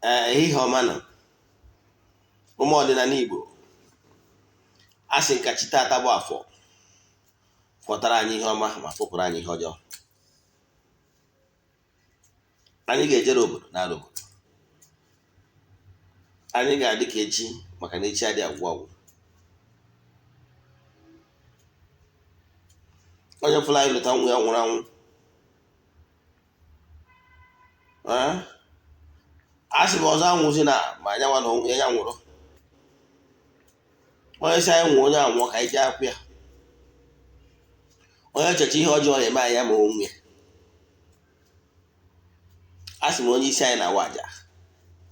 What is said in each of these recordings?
Ehihie ọma nọ ụmụ ọdịnala Igbo, a sị nka chi taata bụ afọ fọtara anyị ihe ọma ma fụpụrụ anyị ihe ọjọọ. Anyị ga-ejere obodo n'ala obodo, anyị ga-adị ka echi maka na echi adị agwụ agwụ. Onye fụrụ anyị lụta nwa ya nwụrụ anwụ, a sị m ọzọ anwụzi na ma anyanwa na onwe ya nwụrụ. Onye si anyị nwụọ onye anwụọ ka anyị jee akwụ ya. Onye echecha ihe ọjọọ ya eme anyị ya ma onwe ya. A sị m onye isi anyị na-awa aja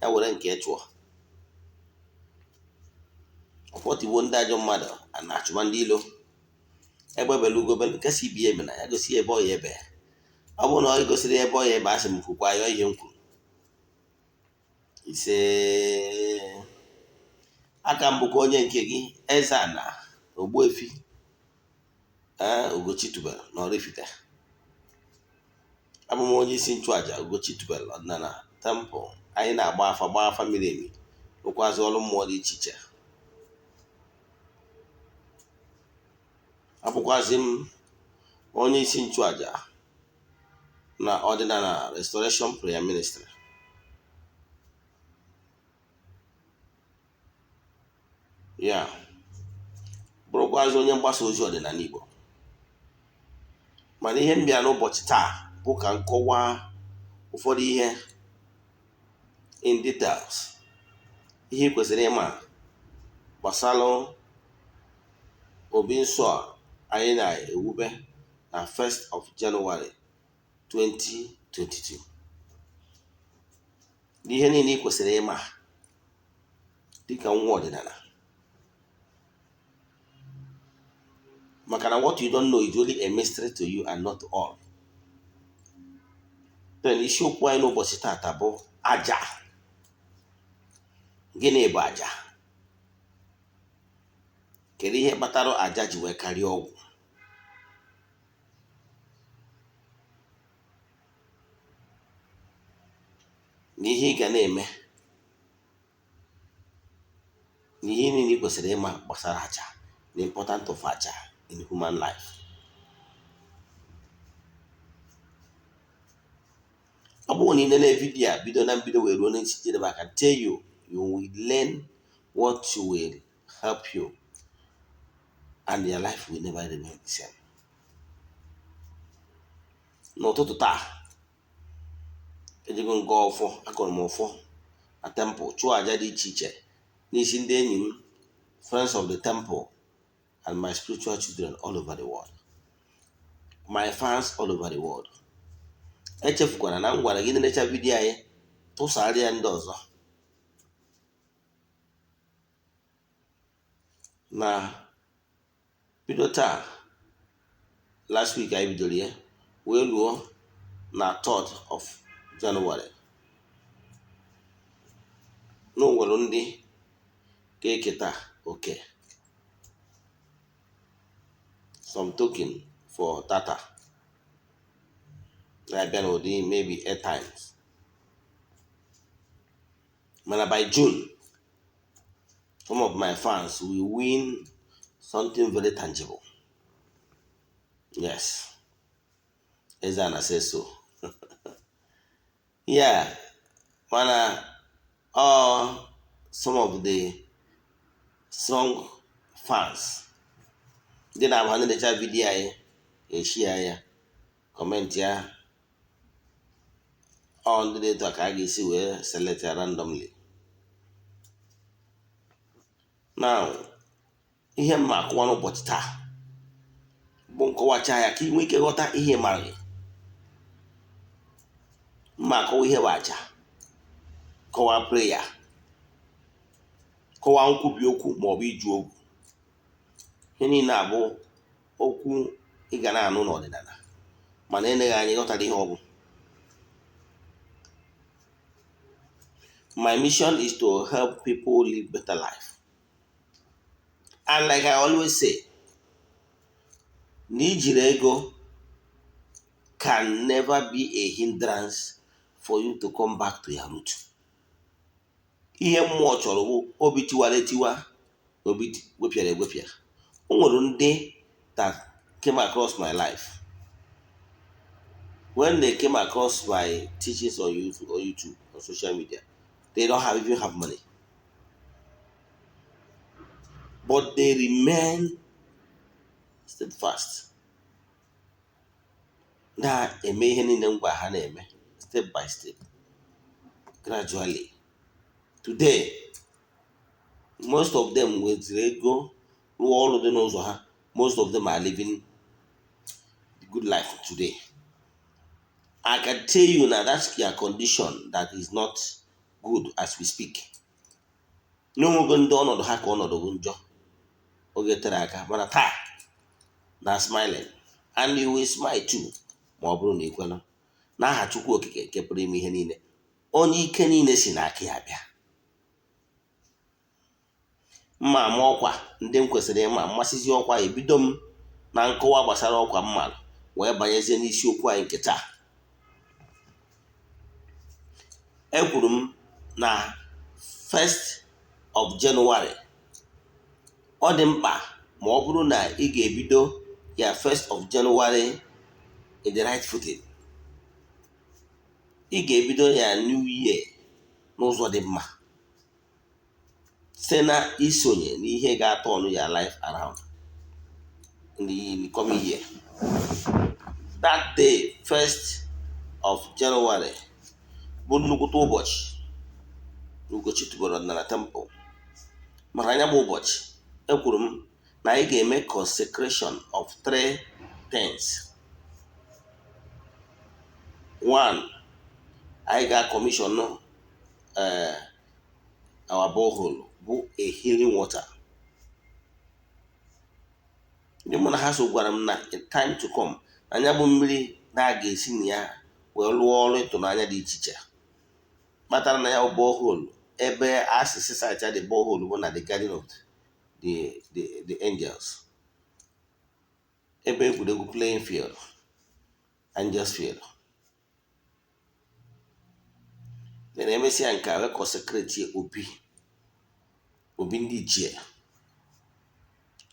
ya were nke chụọ. Ọfọtiwo ndị ajọ mmadụ a na-achụma ndị ilo egbe belu ugo belu nke si ibi eme na ya gosi ebe ọ ya ebe. Ọ bụrụ na ọ gosiri ebe ọ ya ebe, a sị m kwukwa ya ihe m kwuru. Ise aka m bụkwa onye nke gị, Eze-Ana Ugochi tubelu na oraifite. Abụ m onye isi Ichuaja Ugochi tubelu Odinana temple. Anyị na-agba afa miri emi, rụkwazị ọrụ mmụọ dị iche iche. Abụkwazị m onye isi Ichuaja na Odinana Restoration Prayer Ministry. Ya bụrụkwazị onye mgbasa ozi ọdịnala Igbo. Mana ihe m bịa n'ụbọchị taa bụ ka nkọwa ụfọdụ ihe in details, ihe ị kwesịrị ịma gbasara obi nsọ a anyị na-ewube na 1st of January 2022. Ihe niile ị kwesịrị ịma dịka nwa ọdịnala. Maka na what you don't know is only a mystery to you and not all. Then isiokwu anyị n'ụbọchị taata bụ aja. Gịnị bụ aja? Kedu ihe kpatara aja ji wee karịa ọgwụ? Na ihe ị ga na-eme, na ihe niile ị kwesịrị ịma gbasara aja, the importance of aja in human life. Ọ bụrụ na ị nene vidiyo a bido na mbido wee ruo n'isi jedebe, I can tell you, you will learn what will help you and your life will never remain the same. N'ụtụtụ taa, ejego nga ọfọ, akọrọ m ọfọ na temple, chụọ aja dị iche iche n'isi ndị enyi m, friends of the temple, and my spiritual children all over the world, my fans all over the world. Echefukwana na m gwara gị na-echa vidiyo anyị tụsara ya ndị ọzọ. Na bido taa, last week anyị bidoro ya wee luo na 3rd of January. N'onwere ndị ga-eketa oke, some token for data na-abịa n'ụdị maybe 8 times. Mana by June, some of my fans will win something very tangible. Yes, Eze-Ana says so. Yeah, mana some of the strong fans, ndị na-abụ na-echa vidiyo anyị eshia ya, kọmentị ya, ndị na-eto ka a ga-esi wee select ya randomly. Now, ihe m akọwa n'ụbọchị taa bụ nkọwacha ya ka ị nwee ike ghọta ihe mara gị. Mma akọwa ihe bụ aja, kọwaa prayer, kọwaa nkwubi okwu maọbụ iju okwu. Ihe niile abụ okwu ị ga na-anụ n'ọdịnala, mana eleghị anya ịghọtara ihe ọ bụ. My mission is to help people live better life. And like I always say, n'ijiri ego can never be a hindrance for you to come back to your root. Ihe mmụọ chọrọ bụ obi tiwara etiwa, obi wepịara ewepịa. O nwere ndị that came across my life. When they came across my teachings on YouTube, on social media, they don't even have money. But they remain steadfast. Na-eme ihe niile ngwa ha na-eme, step by step, gradually. Today, most of them with ego, most of them are living the good life today. I can tell you now that's their condition that is not good as we speak. No more ndị ọnọdụ ha ka ọnọdụ bụ njọ oge tere aka mana taa na smiling, and you will smile too ma ọ bụrụ na ikwela n'aha Chukwu okike nke pụrụ ime ihe niile, onye ike niile si n'aka ya bịa. Mma ama ọkwa ndị m kwesịrị ịma, mmasịzi ọkwa ebido m na nkọwa gbasara ọkwa mmadụ wee banyezie n'isiokwu anyị nke taa. Ekwuru m na 1st of January ọ dị mkpa ma ọ bụrụ na ị ga-ebido ya 1st of January in the right footing. Ị ga-ebido ya new year n'ụzọ dị mma site na isonye n'ihe ga-atọ ọnụ ya life around in the coming year. That day, 1st of January, bụ nnukwute ụbọchị Ugochi tubelu Odinana temple. Maka anya bụ ụbọchị ekwuru m na anyị ga-eme consecration of 3 things. 1, anyị ga-commission our borehole bụ a healing water. Ndị mụ na ha so gwara m na time to come anya bụ mmiri na-aga esi na ya wee lụọ ọrụ ịtụnanya dị iche iche. Kpatara na ya bụ borehole ebe asịsị site the borehole bụ na the garden of the angels, ebe egwuregwu playing field, angels field. Then emesịa nke a wee consecrate obi ndị ichie.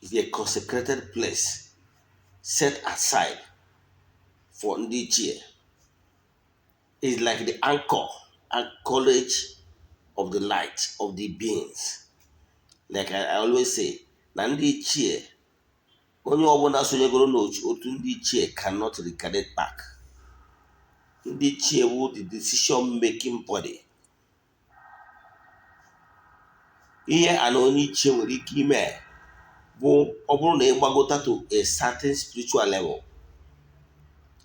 It's a consecrated place set aside for ndị ichie. It's like the anchorage of the light of the beings. Like I always say, na ndị ichie, onye ọbụla sonyegoro n'otu ndị ichie cannot reconnect back. Ndị ichie bụ the decision making body. Ihe ana onye ichie nwere ike ime bụ ọ bụrụ na ịgbagota to a certain spiritual level,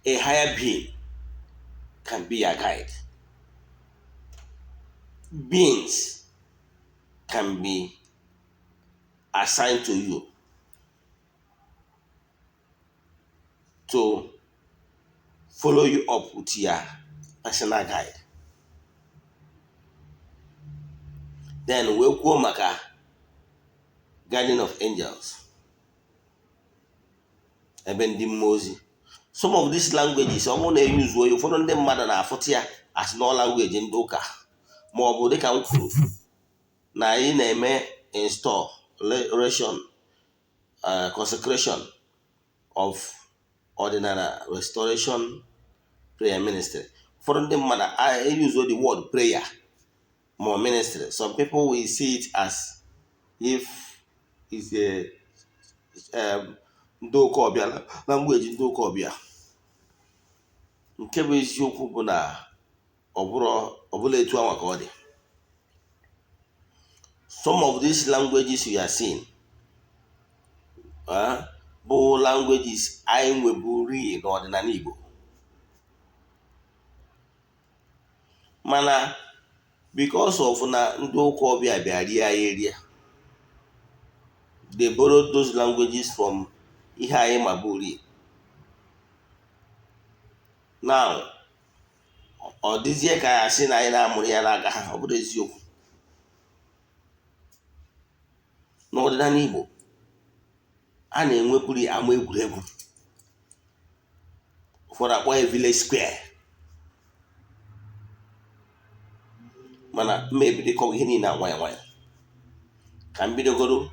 a higher being can be your guide. Beings can be assigned to you to follow you up with your personal guide. Then we'll go maka Garden of Angels. Ebe ndị mmụọ ozi. Some of these languages ọ bụrụ na use way ụfọdụ ndị mmadụ na-afụta ya as no language ndị ụka ma ọ bụ dịka m kwuru na anyị na-eme installation consecration of Odinana restoration prayer ministry. Ụfọdụ ndị mmadụ I use the word prayer more ministry. Some people will see it as if it's a ndị ụka ọbịa language ndị ụka ọbịa. Nke bụ eziokwu bụ na ọbụla etu anwa ka ọ dị. Some of these languages you are seeing bụ languages anyị nweburi n'ọdịnala Igbo. Mana because of na ndị ụka ọbịa bịa rie anyị erie, they borrowed those languages from ihe anyị maburi. Now, ọ dịzie ka ya sị na anyị na-amụrụ ya n'aka ha, ọ bụrụ eziokwu. N'ọdịnala Igbo, a na-enwepụrụ ama egwuregwu. Ụfọdụ akpọ ya village square. mana mmebido ịkọwa ihe niile nwayọ nwayọ. Ka m bidogoro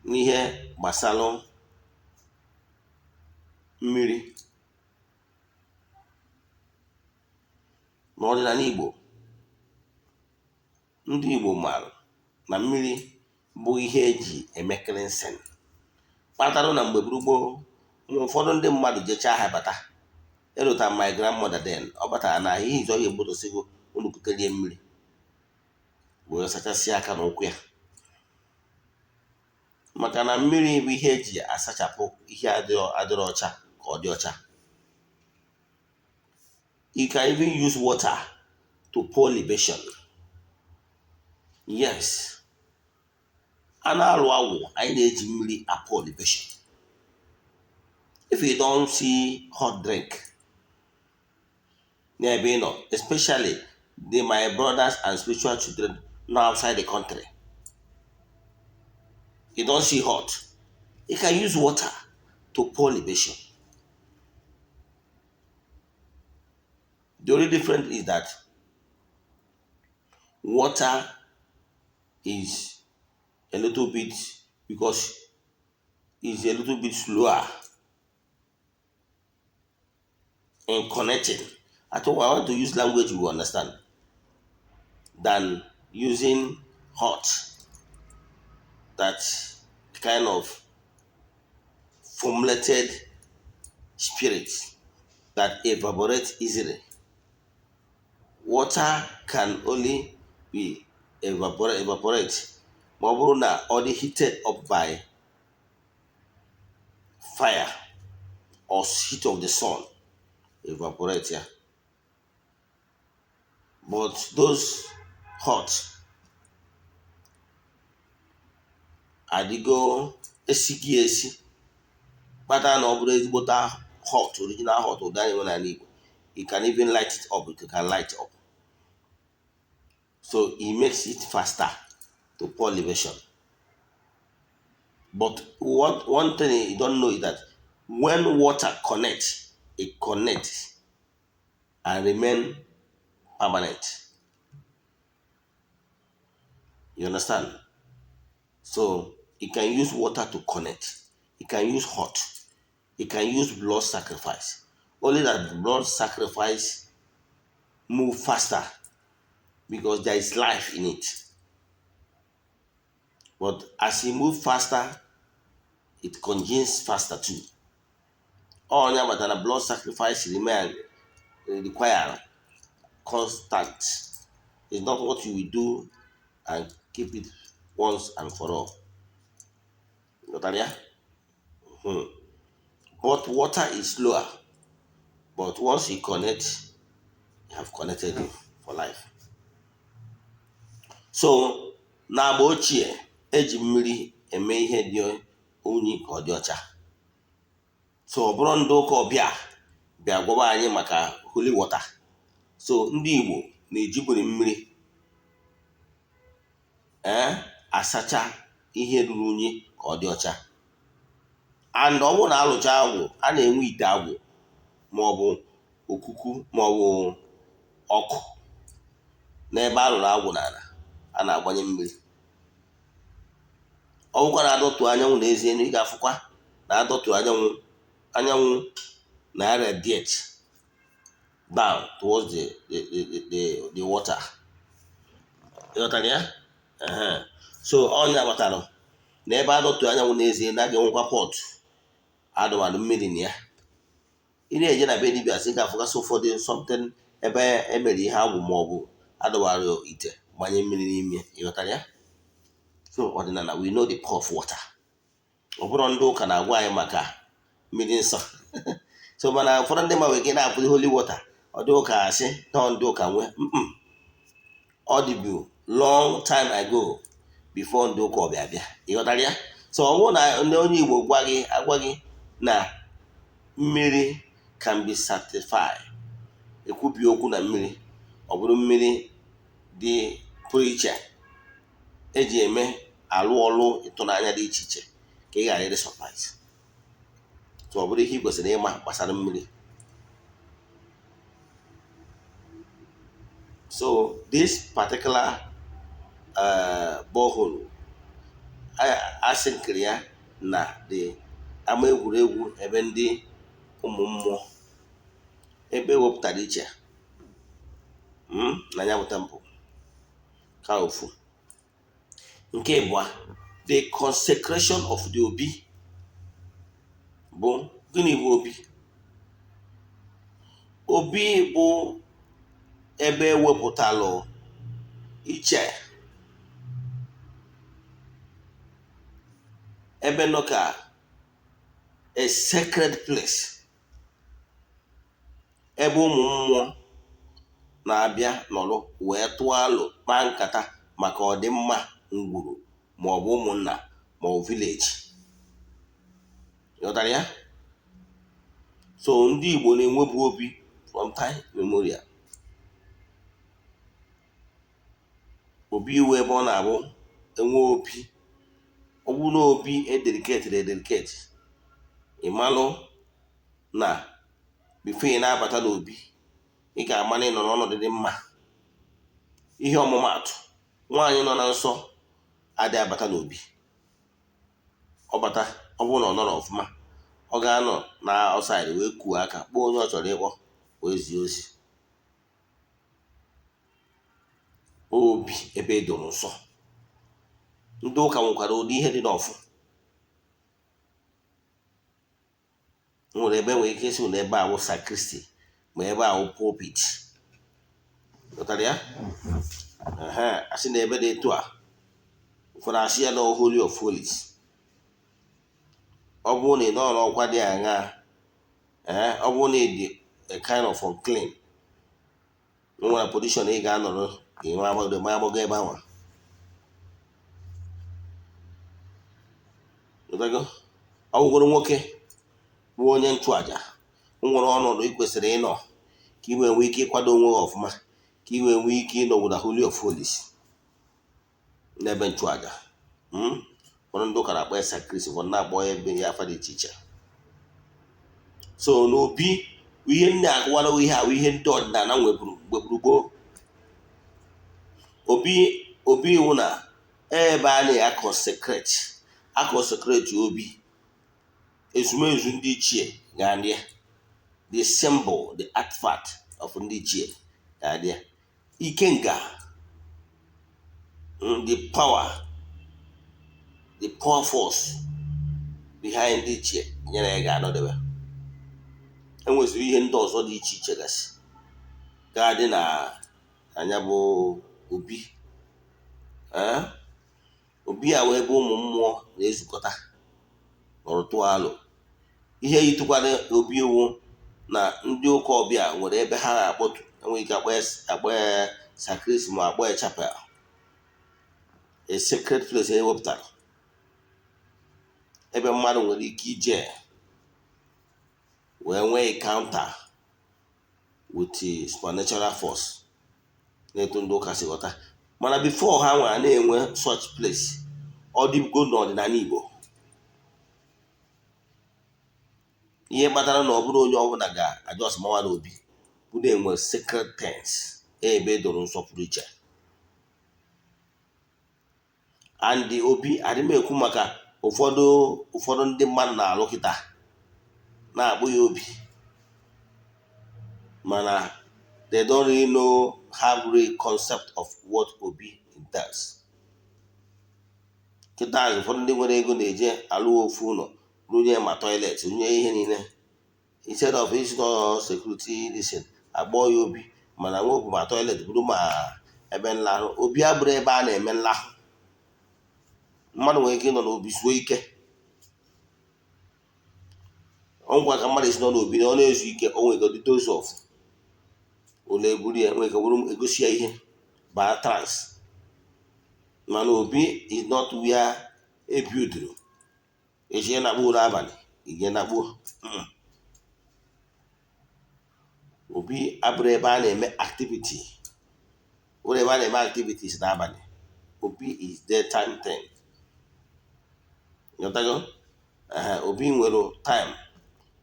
n'ihe gbasara mmiri. N'ọdịnala Igbo, ndị Igbo maara na mmiri bụ ihe eji eme cleansing. Kpatara na mgbe gboo, ụfọdụ ndị mmadụ jechaa ha bata, elota my grandmother then, ọ batara na ihe izu ọhịa egbotosigo unu kutelie mmiri wee sachasịa aka na ụkwụ ya, maka na mmiri bụ ihe eji asachapụ ihe adịrọ ọcha ka ọ dị ọcha. You can even use water to pour libation. Yes. A na-alụ agwụ, anyị na-eji mmiri pour libation. If you don't see hot drink n'ebe ị nọ, especially my brothers and spiritual children now outside the country, you don't see hot, you can use water to pour libation. The only difference is that water is a little bit, because it's a little bit slower in connecting. I want to use language you understand than using hot, that kind of formulated spirit that evaporates easily. Water can only be evaporate ma ọ bụrụ na ọ dị heated up by fire or heat of the sun, evaporate ya. But those hot adịgo esighị esi, kpatara na ọ bụrụ ezigbota hot, original hot ụdị anyị nwere n'ala Igbo, you can even light it up. You can light up. So it makes it faster to pour libation. But one thing you don't know is that when water connects, it connects and remain permanent. You understand? So you can use water to connect. You can use hot. You can use blood sacrifice. Only that blood sacrifice move faster because there is life in it. But as it moves faster, it congeals faster too. All the blood sacrifice require constant. It's not what you will do and keep it once and for all. Natalia? But water is slower. But once you connect, you have connected it for life. So, na agba ochie, eji mmiri eme ihe dị unyi ka ọ dị ọcha. So, ọ bụrụ ndị ụka ọbịa bịa gwaba anyị maka holy water. So, ndị Igbo na-ejiburi mmiri asacha ihe ruru unyi ka ọ dị ọcha. And ọ bụrụ na alụcha agwụ, a na-enwe ite agwụ maọbụ okuku maọbụ ọkụ n'ebe alụrụ agwụ n'ala, a na-agbanye mmiri. Ọ bụkwa na-adọtụ anyanwụ n'ezie, ị ga-afụkwa na-adọtụ anyanwụ na radiate down towards the water. Ịghọtara ya? So ọnya gbatara na ebe adọtụ anyanwụ n'ezie, na ga-enwekwa pot adọwara mmiri na ya. Ị na-eje na be dibịa sị ga-afụgasị ụfọdụ something ebe emere ihe agwụ maọbụ adọwara ite gbanye mmiri n'ime. Ịghọtara ya? So ọdịnala, we know the power of water. Ọ bụrụ ndị ụka na-agwa anyị maka mmiri nsọ. So mana ụfọdụ ndị ma wee gị na-apụzi holy water, ọ dị ụka asị na ndị ụka nwe. Ọ dịbu long time ago before ndị ụka ọbịa bịa. Ịghọtara ya? So ọ bụrụ na ndị onye Igbo agwa gị na mmiri can be certified, ekwubi okwu na mmiri, ọ bụrụ mmiri dị pụrụ iche eji eme alụ ọlụ ịtụnanya dị iche iche, ka ị ghara ịdị surprise. So ọ bụrụ ihe ị kwesịrị ịma gbasara mmiri. So this particular borehole, asịnkiri ya na the ama egwuregwu ebe ndị ụmụ mmụọ, ebe ewepụtara iche na ya bụ temple ka ofu. Nke abụọ, the consecration of the obi. Bụ gịnị bụ obi? Obi bụ ebe ewepụtalụ iche, ebe nọ ka a sacred place, ebe ụmụ mmụọ na-abịa nọrọ wee tụọ alụ kpaa nkata maka ọdịmma ngwuru maọbụ ụmụnna maọbụ vileji. Ịghọtara ya? So ndị Igbo na-enwebu obi from time memorial. Obi iwu ebe ọ na-abụ enwe obi, ọ bụrụ na obi edeliketi, ịmalụ na bifo ị na-abata n'obi, ị ga-ama na ị nọ n'ọnọdụ dị mma. Ihe ọmụmaatụ, nwaanyị nọ na nsọ adịghị abata n'obi. Ọ bata, ọ bụrụ na ọ nọrọ ọfụma, ọ ga-anọ na outside wee kuo aka kpọọ onye ọ chọrọ ịkpọ wee zie ozi. Obi ebe edoro nsọ. Ndị ụka nwekwara ụdị ihe dị n'ọfụ. Nwere ebe nwere ike isi na ebe ahụ sakristi ma ebe ahụ pulpit. Ghọtara ya? Asị na ebe dị etu a, ụfọdụ asị ya na holy of holies. Ọ bụrụ na ị nọ n'ọkwa dị aṅaa, ọ bụrụ na ị dị a kind of unclean, nwere position ị ga-anọrọ ma agbọgo ebe ahụ. Ọ bụgoro nwoke bụ onye nchụaja, nwere ọnọdụ ị kwesịrị ịnọ ka ị wee nwee ike ịkwado onwe gị ọfụma, ka ị wee nwee ike ịnọ na holy of holies n'ebe nchụaja. Ụfọdụ ndị ụka na-akpọ ya sakrist, ụfọdụ na-akpọ ya ebe ya afa dị iche iche. So n'obi ihe nne agwara ihe ahụ ihe ndị ọdịnala nweburu gboo. Obi iwu na ebe a na-akọnsekreti obi, ezumezu ndị ichie ga-adị ya, the symbol, the artifact of ndị ichie ga-adị ya. Ike nga, the power force behind ndị ichie nyere ya ga-anọdebe. Enweziri ihe ndị ọzọ dị iche iche gasị ga-adị na anya bụ obi. Obi a wee ebe ụmụ mmụọ na-ezukọta nọrọ alụ. Ihe yitụkwara obi iwu na ndị ụka ọbịa nwere ebe ha ga-akpọtụ, enweghị ike akpọ ya sakris ma akpọ ya chapel, a sacred place ewepụtara ebe mmadụ nwere ike ije wee nwee encounter with the supernatural force na-eto ndị ụka si ghọta. Mana before ha nwere na-enwe such place, ọ dịbugo n'ọdịnala Igbo. Ihe kpatara na ọ bụrụ onye ọbụla ga-ajọs mawa n'obi bụ na enwe sacred things ebe edoro nsọpụrụ iche. And the obi adị m ekwu maka ụfọdụ ndị mmadụ na-alụ kịta na-akpụ ya obi, mana they don't really know, have real concept of what obi does. Kịta ụfọdụ ndị nwere ego na-eje alụ ofu ụlọ, runye ma toilet, runye ihe niile, instead of ịzụta security dịsịn agbọ ya obi, mana nwoke ma toilet bụrụ ma ebe nlahụ. Obi abụrụ ebe a na-eme nlahụ. Mmadụ nwere ike ịnọ n'obi zuo ike. Ọ ngwa ka mmadụ esi nọ n'obi na ọ na-ezu ike, o nwere the dose of ole eburu ya, nwere ka bụrụ egosi ya ihe baa trans. Mana obi is not where ebuduru eji na-akpọ ụlọ abalị ije na-akpọ. Obi abụrụ ebe a na-eme activity. Ụlọ ebe a na-eme activities n'abalị. Obi is daytime thing. Yotago? Obi nwere time.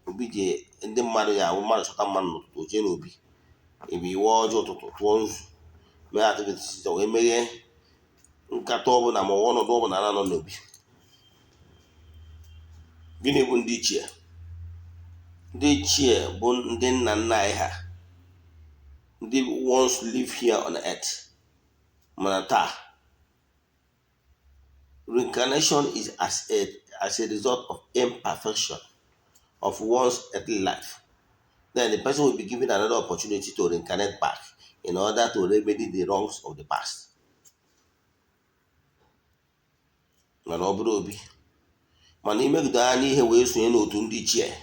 Obi ji ndị mmadụ ya ahụ, mmadụ chọta mmadụ n'ụtụtụ jee n'obi, ebe iwe ọjọọ ụtụtụ tụọ nzu, mee activities wee meghe nkata ọbụla ma ọnọdụ ọbụla na-anọ n'obi. Gịnị bụ ndị ichie? Ndị ichie bụ ndị nna nna anyị ha, ndị once live here on earth. Mana taa, reincarnation is as a result of imperfection of one's earthly life. Then the person will be given another opportunity to reincarnate back in order to remedy the wrongs of the past. Mana ọ bụrụ obi, mana imegide anya ihe wee sonye n'otu ndị ichie.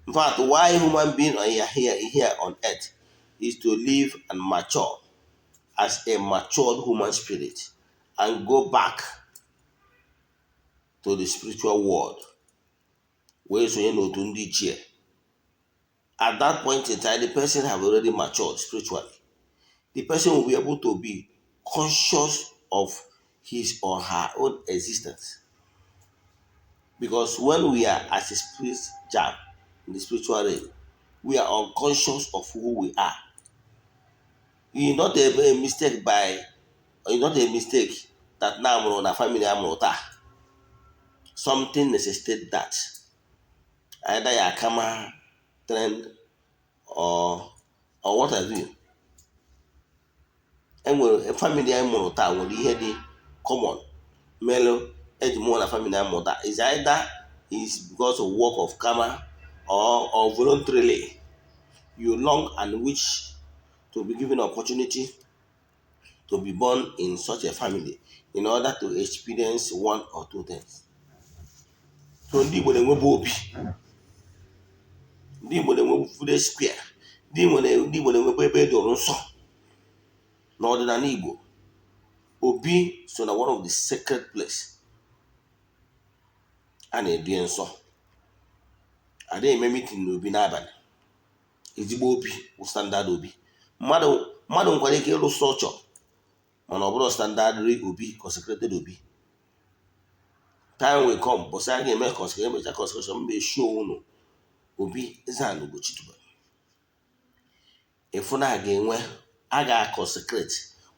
In fact, why human beings are here on earth is to live and mature as a matured human spirit and go back to the spiritual world. Wee sonye n'otu ndị ichie. At that point in time, the person have already matured spiritually. The person will be able to be conscious of his or her own existence. Because when we are as a spirit jam in the spiritual realm, we are unconscious of who we are. It's not a mistake that now I'm on a family amrota. Something necessitates that. Either you are karma, trend, or what have you. Enwere family anyị mụrụ taa nwere ihe dị common melụ eji mụọ na family anyị mụrụ taa. Is either is because of work of karma or voluntarily you long and wish to be given opportunity to be born in such a family in order to experience one or two things. So ndị Igbo na-enwebe obi, ndị Igbo na-enwebe food square, ndị Igbo na-enwebe ebe dị nsọ. N'ọdịnala Igbo, obi so na one of the sacred place a na-ebi nsọ. Ada eme meeting n'obi n'abalị. Ezigbo obi bụ standard obi. Mmadụ nkwere ike ịrụ structure mana ọ bụrụ standard obi, consecrated obi. Time will come, but say ga-eme consecration mbe show unu obi Eze-Ana Ugochi tubelu. Ịfụ na ga-enwe a ga-consecrate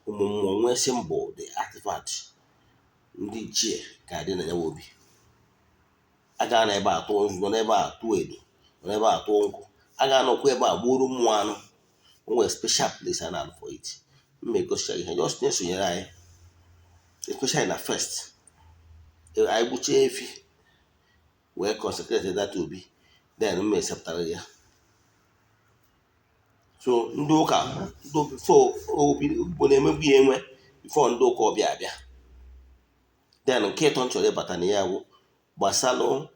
ụmụ mmụọ nwee symbol the artifact ndị ichie ga-adị na ya obi. A ga na ebe atụ nzụ, n'ebe atụ edo, n'ebe atụ nkwụ. A ga anọkwa ebe a gburu mmụọ anụ. O nwere special place a na for it. Mmekọcha ihe just na-esonyere anyị, especially na first. Anyị gbuchie efi wee consecrate that obi, then mme acceptara ya. So ndị ụka before obi Igbo na-emebu ya enwe before ndị ụka ọbịa abịa. Then nke ịtọ nchọrọ ịbata na ya bụ gbasalụ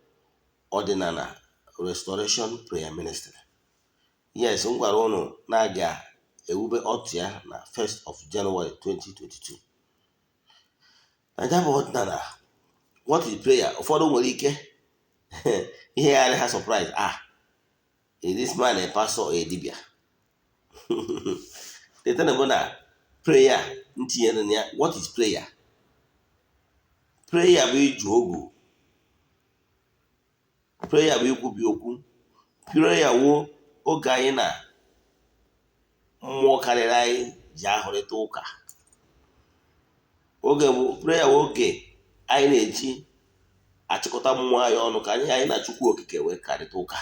Odinana Restoration Prayer Ministry. Yes, m gwara ụnụ na-aga ewube otu ya na 1st of January 2022. Na ya bụ Odinana, what is prayer? Ụfọdụ nwere ike ihe ya ha surprise. Is this man a pastor or a dibia? The thing about prayer, what is prayer? Prayer bụ iju ogu. Prayer bụ ikwubi okwu. Prayer wụ oge anyị na mmụọ karịrị anyị ji ahụrịta ụka. Prayer wụ oge anyị na-eji achịkọta mmụọ anyị ọnụ ka anyị na Chukwu okike wee karịta ụka.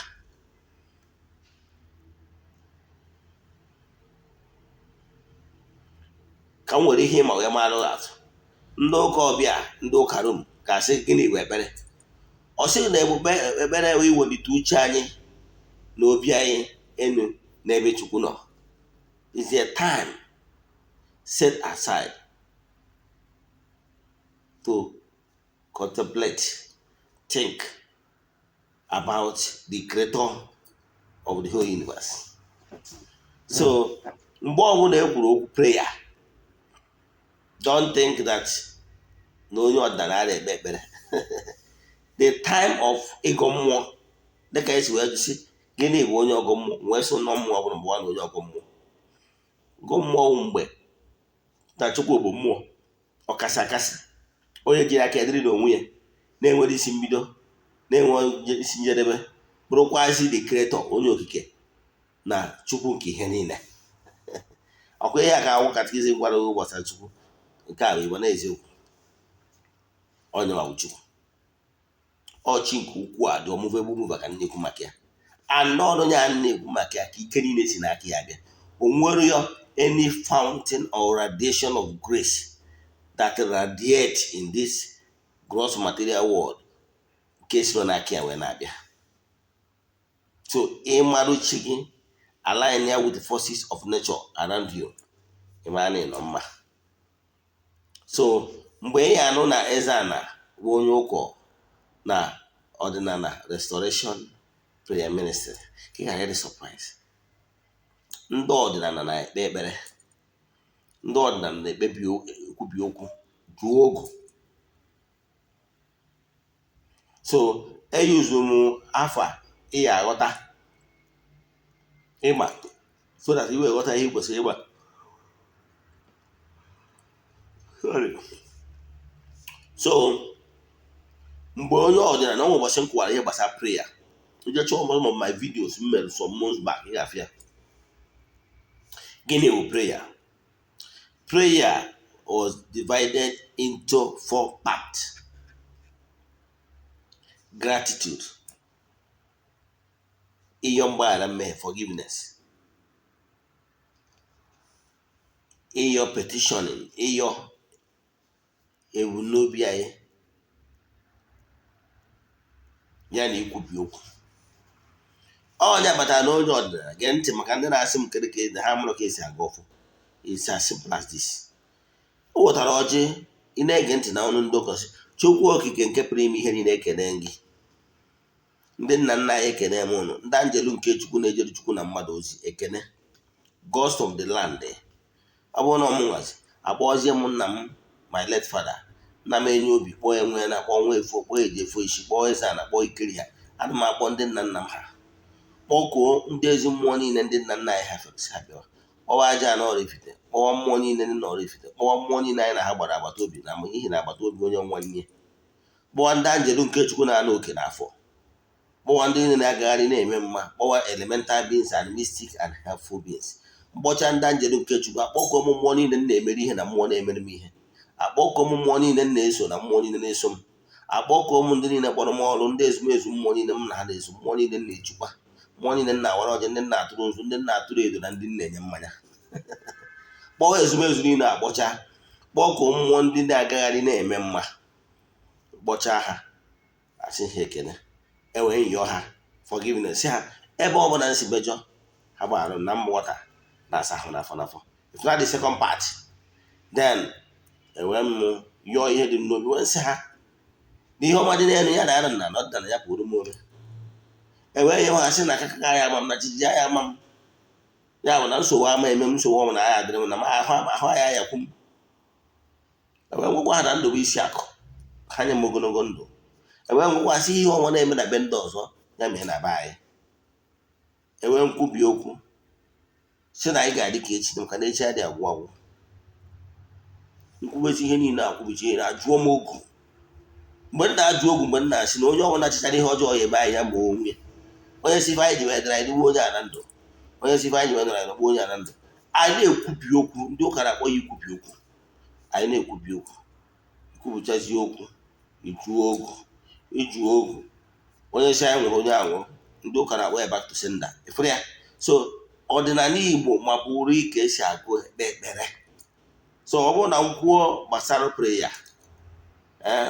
Ka m nwere ihe ịma wee marụ atụ. Ndị ụka ọbịa, ndị ụka Rom ga-asị gịnị bụ ekpere? Ọ sịrị na ekpere wee iwelite uche anyị na obi anyị enu n'ebe Chukwu nọ. Is a time set aside to contemplate, think about the creator of the whole universe. So mgbe ọbụla ekwuru okwu prayer, don't think that na onye ọdịnala ekpe ekpere. The time of ịgọ mmụọ, dịka esi wee jụsị gịnị bụ onye ọgọ mmụọ, wee sị nọ mmụọ ọbụla bụ na onye ọgọ mmụọ. Gọ mmụọ bụ mgbe na Chukwu bụ mmụọ ọkasị akasị, onye jiri aka ediri n'onwe ya, na-enwere isi mbido, na-enwe isi njedebe, bụrụkwazi the creator, onye okike na Chukwu nke ihe niile. ọkwa ihe a ka awụ katikizim gwara gị gbasara Chukwu nke a bụ Igbo na-eziokwu onye ma Chukwu ọchị nke ukwuu a dị ọmụve egbu mụva ka na-ekwu maka ya anọ onye a na-ekwu maka ya ka ike niile si n'aka ya bịa o nwere ya any fountain or radiation of grace that radiate in this gross material world nke si n'aka ya wee na-abịa so ịmarụ chi gị align ya with the forces of nature around you ịmara na ịnọ mma so mgbe ị anụ na Eze-Ana bụ onye ụkọ na Odinana Restoration Prayer Ministry ka ị ghara ịdị surprise ndị ọdịnala na-ekpe ekpere ndị ọdịnala na-ekpebi ekwubi okwu jụọ ogu so eyuzu m afa ịya aghọta ịma so that iwe ghọta ihe kwesịrị ịgba so mgbe onye ọdịnala ọnwa ụbọchị m kwụwara ihe gbasara prayer ije chọọ some of my videos m mere some months back ị ga-afịa gịnị bụ prayer? Prayer was divided into 4 parts: gratitude, ịyọ mgbaghara mmehie forgiveness, ịyọ petitioning, ịyọ ebumnobi anyị ya na ikwubi okwu onye batara na onye ọdịnala gee ntị maka ndị na-asị m kere ka ha mụrụ ka esi aga ọfụ. It's as simple as this. O wetara ọjị ị na-ege ntị na ọnụ ndị ụkọchị Chukwu okike nke pụrụ ime ihe niile ekene gị ndị nna nna anyị ekene m ụnụ ndị anjelu nke Chukwu na-ejere Chukwu na mmadụ ozi ekene ghost of the land. Ọ bụrụ na ọmụnwazi akpọzie m nna m my late father nna m enye obi kpọọ ya nwe na akpọ nwa efo kpọọ eji efo isi kpọọ Eze-Ana kpọọ ikiri ha ana m akpọ ndị nna nna m ha kpọkuo ndị ezi mmụọ niile ndị nna nna anyị ha fekisi ha bịawa kpọwa Aja-Ana Oraifite kpọwa mmụọ niile ndị na Oraifite kpọwa mmụọ niile anyị na ha gbara agbata obi na n'ihi na agbata obi onye nwanne kpọwa ndị anjelu nke Chukwu na-anọ oke n'afọ kpọwa ndị niile na-agagharị na-eme mma kpọwa elemental beings and mystic and helpful beings mkpọcha ndị anjelu nke Chukwu akpọkọ m mmụọ niile na-emere ihe na mmụọ na-emere m ihe akpọkọ m mmụọ niile na-eso na mmụọ niile na-eso m akpọkọ m ndị niile kpọrọ m ọrụ ndị ezumezu mmụọ niile m na ha na-ezu mmụọ niile na-ejikwa mmụọ niile nna awara ọjị ndị nna atụrụ nzu ndị nna atụrụ edo na ndị na-enye mmanya kpọọ ezumezu niile akpọcha kpọkọ mmụọ ndị na-agagharị na-eme mma kpọcha ha asị ha ekene ewee nyụọ ha forgiveness ha ebe ọ bụla nsi mejọ ha gbara na mmụọta na asa ahụ n'afọ n'afọ. If not the second part then ewee m yọọ ihe dị n'obi wee nsị ha n'ihe ọma dị n'elu ya na ya na ọdịnala ya pụrụ m ome ewee nye ha sị na akaka ya ama m na jijiji ya ama m ya bụ na nsogbu ama eme m nsogbu ọmụ na ya adịrị m na ahụ ya yakwu m ewee ngwụkwa ha na ndụ bụ isi akụ ha nye m ogologo ndụ ewee ngwụkwasị ihe ọnwa na-eme na be ndị ọzọ ya mee na be anyị ewee nkwubi okwu si na anyị ga-adị ka echi maka na echi adị agwụ agwụ nkwubezi ihe niile akwụbichi ihe na-ajụọ m ogu mgbe m na-ajụ ogu mgbe m na-asị na onye ọbụla chịchara ihe ọjọọ ya ebe anyị ya ma onwe onye si ife anyị ji wedara anyị dịgbu onye ana ndụ onye si ife anyị ji wedara anyị dịgbu onye ana ndụ anyị na-ekwubi okwu ndị ụka na-akpọ ya ikwubi okwu anyị na-ekwubi okwu ikwubichazi okwu ịjụọ ogu ịjụ ogu onye si anyị nwere onye anwụrụ ndị ụka na-akpọ ya back to sender ịfụrụ ya so ọdịnala Igbo ma bụrụ ike esi agụ ekpe ekpere so ọ bụrụ na m kwuo gbasara prayer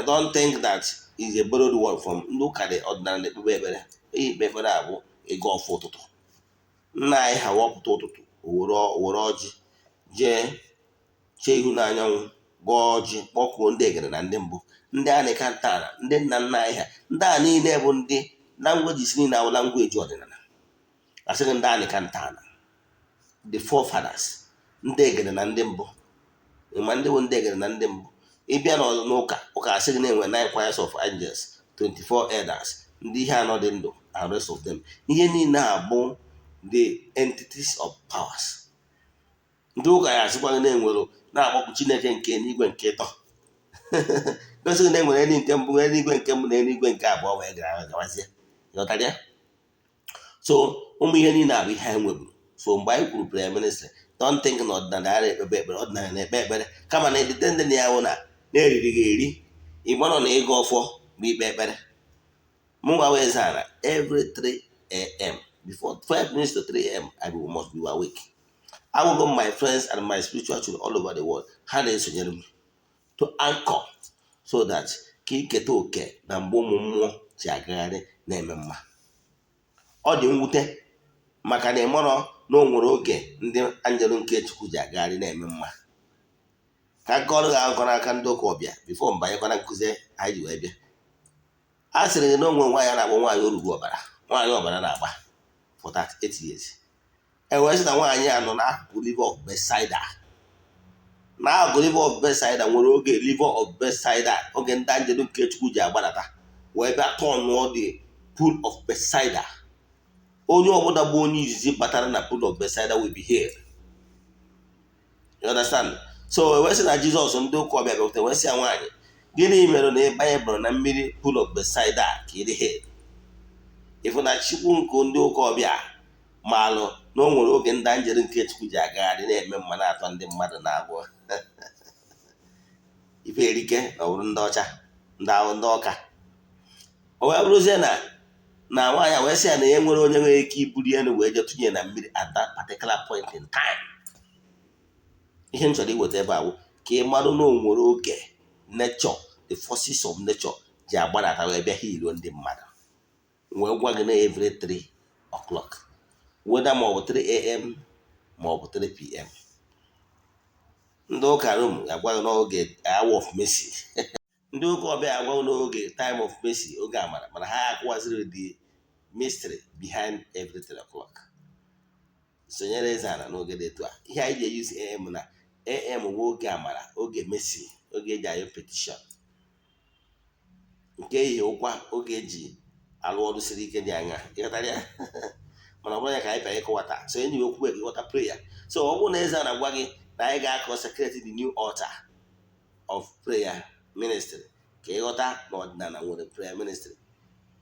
don't think that is a borrowed word from ndị ụka dị ọdịnala na-ekpebe ekpere ikpe ekpere abụ ịga ọfụ ụtụtụ nna anyị ha wapụta ụtụtụ were ọjị jee chee ihu n'anyanwụ gọọ ọjị kpọkuo ndị egere na ndị mbụ ndị a na-eka ntọala ndị nna nna anyị ha ndị a niile bụ ndị langweji niile awụ langweji ọdịnala asịghị ndị a na-eka ntọala the forefathers ndị egere na ndị mbụ ma ndị bụ ndị egere na ndị mbụ ịbịa n'ụka ụka asịghị na-enwe 9 choirs of angels 24 elders ndị ihe anọ dị ndụ and rest of them ihe niile a bụ the entities of powers ndị ụka ya asịkwaghị na-enwere na-akpọkụ Chineke nke n'igwe nke ịtọ gosighị na enwere eluigwe nke mbụ eluigwe nke mbụ na eluigwe nke abụọ wee gawazie ghọtara ya so ụmụ ihe niile abụ ihe anyị nweburu so mgbe anyị kwuru prayer ministry don't think na ọdịnala ekpebe ekpere, ọdịnala na-ekpe ekpere kama na edite ndị na ya wụ na na-eriri gị eri igbo nọ na ịga ọfọ bụ ikpe ekpere. Mụ nwa wee Eze-Ana every 3 a.m. before 12 minutes to 3 a.m. I must be awake. I will go my friends and my spiritual children all over the world ha na-esonyere m to anchor so that ka iketa oke na mgbe ụmụ mmụọ ji agagharị na-eme mma. Ọ dị mwute maka na ịmụrọ na o nwere oge ndị anjelu nke Chukwu ji agagharị na-eme mma. Ka nke ọrụ ga-akọ n'aka ndị ụka ọbịa bifo mbanyekwana nkụzi anyị ji wee bịa. A sịrị gị na onwe nwaanyị a na-akpọ nwaanyị orugbu ọbara, nwaanyị ọbara na-agba for 38 years. Ewee sị na nwaanyị a nọ n'akụkụ liver of Bethsaida. N'akụkụ liver of Bethsaida nwere oge liver of Bethsaida, oge ndị anjelu nke Chukwu ji agbadata wee bịa tọnụọ the pool of Bethsaida. Onye ọbụla bụ onye izizi batara na pool of Bethsaida will be healed. You understand? So wee sị na Jizọs ndị ụka ọbịa bịakwute wee sị ya nwaanyị, gịnị mere na ịbanye bụrụ na mmiri pool of Bethsaida ka ị dị healed? Ịfụ na Chukwu nke ndị ụka ọbịa maalụ na o nwere oge ndị anjelu nke Chukwu ji agagharị na-eme mma na-atọ ndị mmadụ na-agwọ. Ife erike na ọbụrụ ndị ọcha ndị ahụ ndị ọka. O wee bụrụzie na nwaanyị wee sị ya na ya nwere onye nwere ike iburu elu wee je tụnye na mmiri at that particular point in time. Ihe m chọrọ iweta ebe ahụ ka ị marụ na o nwere oge nature, the forces of nature ji agbadata wee bịa heal ndị mmadụ. Wee gwa gị na every 3 o'clock whether ma ọ bụ 3 a.m. ma ọ bụ 3 p.m. Ndị ụka Rom ga-agwa gị n'oge hour of mercy. Ndị ụka ọbịa agwa n'oge time of mercy, oge amara, mana ha akwụwaziri the mystery behind every 3 o'clock. Sonyere Eze-Ana n'oge dị etu a. Ihe anyị ji use AM na AM bụ oge amara, oge mercy, oge eji ayọ petition, nke ihe ụkwa oge eji alụ ọrụ siri ike dị anya. Ịghọtara ya? Mana ọ bụrụ ya ka anyị bịara ịkọwata. So enyi okwu gị ghọta prayer. So ọ bụrụ na Eze-Ana gwa gị na anyị ga-akọ secret the new altar of prayer ministry, ka ịghọta na ọdịnala nwere prayer ministry.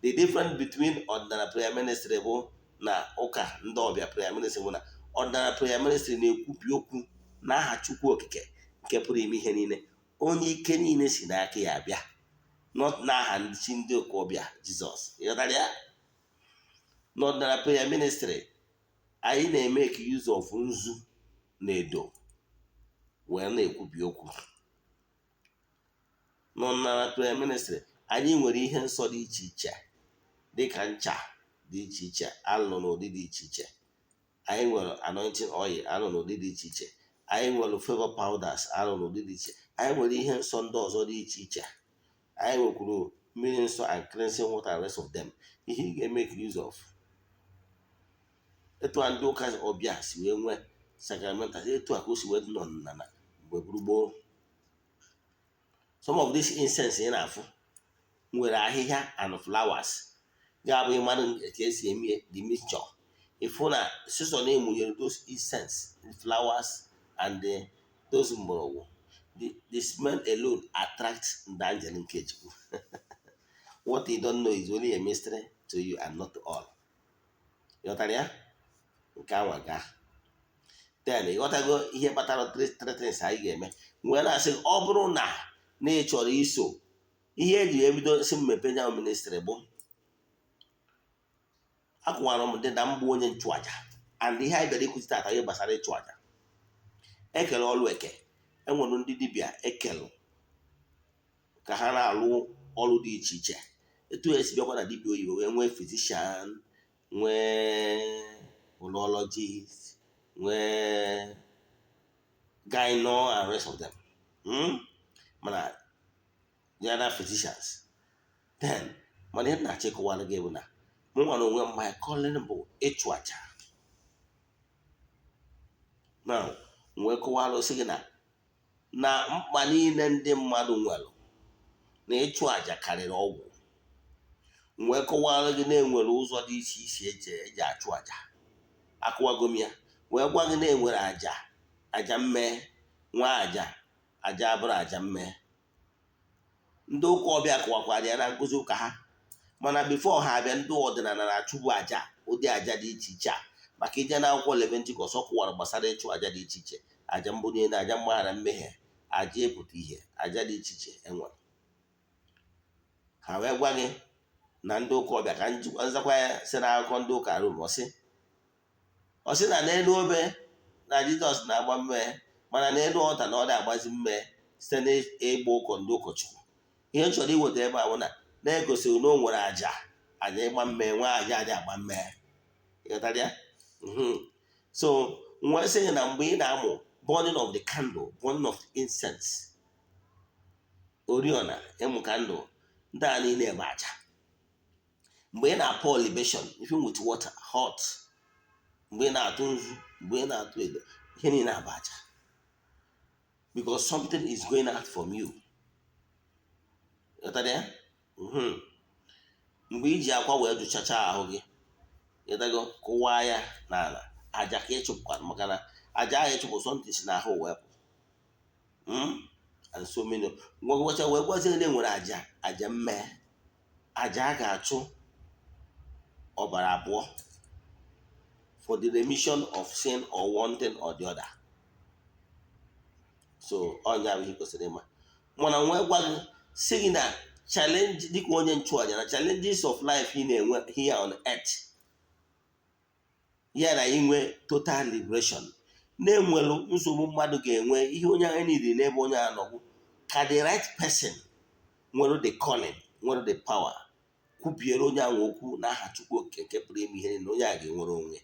The difference between ọdịnala prayer ministry bụ na ụka ndị ọbịa prayer ministry bụ na ọdịnala prayer ministry na-ekwupi okwu n'aha Chukwu okike nke pụrụ ime ihe niile, onye ike niile si n'aka ya abịa, not n'aha chi ndị ụka ọbịa Jizọs. Ịghọtara ya? N'ọdịnala prayer ministry anyị na-emeke use of nzu na edo wee na-ekwupi okwu. N'ọdịnala prayer ministry anyị nwere ihe nsọ dị iche iche dịka ncha dị iche iche alụ n'ụdị dị iche iche. Anyị nwere anointing oil alụ n'ụdị dị iche iche. Anyị nwere favor powders alụ n'ụdị dị iche. Anyị nwere ihe nsọ ndị ọzọ dị iche iche. Anyị nwekwuru mmiri nsọ and cleansing water and rest of them. Ihe ị ga-emeke use of. Etu a ndị ụka ọbịa si wee nwee sacramental, etu a ka o si wee dị n'ọdịnala mgbe gburugburu. Some of this incense ị na-afụ nwere ahịhịa and flowers ga-abụ ịmara ka esi eme the mixture. Ịfụ na season na-emunyere those incense, the flowers and those mgbọrọgwụ, the smell alone attracts the angel nke Chukwu. What you don't know is only a mystery to you and not to all. Ịghọtara ya? Nke anwa gaa. Then ịghọtago ihe kpatara three things anyị ga-eme. Nwee na-asị ọ bụrụ na ị chọrọ iso ihe eji ebido si mmepe nya ministry bụ akwụwara m dị na mbụ onye nchụaja, and ihe anyị bịara ịkụzi tata ihe gbasara ịchụaja. Ekele ọlụ eke, enwere ndị dibịa ekele ka ha na-alụ ọrụ dị iche iche. Etu esi bịakwa na dibịa oyibo wee nwee physician, nwee urologist, nwee gyno and rest of them. Mana the other physicians. Then mana ihe na-achịkọwara gị bụ na mụ nwa na onwe m my calling bụ ịchụaja. Now wee kọwara sị gị na mkpa niile ndị mmadụ nwere na ịchụ aja karịrị ọgwụ. Wee kọwara gị na-enwere ụzọ dị iche iche eji achụ aja. Akọwago m ya wee gwa gị na enwere aja mmee, nwa aja abụrụ aja mmee. Ndị ụka ọbịa kọwakwara ya na nkụzi ụka ha, mana before ha abịa ndị ọdịnala na-achụbụ aja, ụdị aja dị iche iche a maka ije na akwụkwọ Leviticus ọ kọwara gbasara ịchụ aja dị iche iche, aja mbunye elu, aja mgbaghara mmehie, aja epụta ihe, aja dị iche iche enwere. Ha wee gwa gị na ndị ụka ọbịa ka nzakwa ya si na akụkọ ndị ụka Rom ọ sị na n'elu obe na Jizọs na-agba mmehie, mana n'elu ọta na ọ na-agbazi mmehie site n'ịgba ụkọ ndị ụkọchukwu. Ihe m chọrọ iweta ebe a bụ na-egosiri na o nwere aja ịgba mmehie, nwa aja agba mmehie. Ịghọtara ya? So wee sị na mgbe ị na-amụ burning of the candle, burning of incense, oriọna ịmụ kandụl, ndị a niile bụ aja. Mgbe ị na-pour libation even with water hot, mgbe ị na-atụ nzu, mgbe ị na-atụ edo, ihe niile bụ aja, because something is going out from you. Ịghọtara ya? Mgbe iji akwa wee jụchacha ahụ gị, ịdago kụwaa ya n'ala, aja ka ịchụpụkwa, maka na aja ahụ ịchụpụ something si n'ahụ wepụ. And so many ngwagwacha wee gwazie na enwere aja mmehie, aja a ga-achụ ọbara abụọ for the remission of sin or one thing or the other. So ọnya bụ ihe kwesịrị ịma. Mana nwee gwa gị sị gị na challenge dịka onye nchụaja, na challenges of life ị na-enwe here on earth, ya na inwe total liberation, na-enwelu nsogbu mmadụ ga-enwe, ihe onye ahụ niile n'ebe onye ahụ nọgbu, ka the right person nwere the calling, nwere the power, kwubiere onye ahụ okwu n'aha Chukwu Okike nke pụrụ ime ihe na onye a ga-enwere onwe.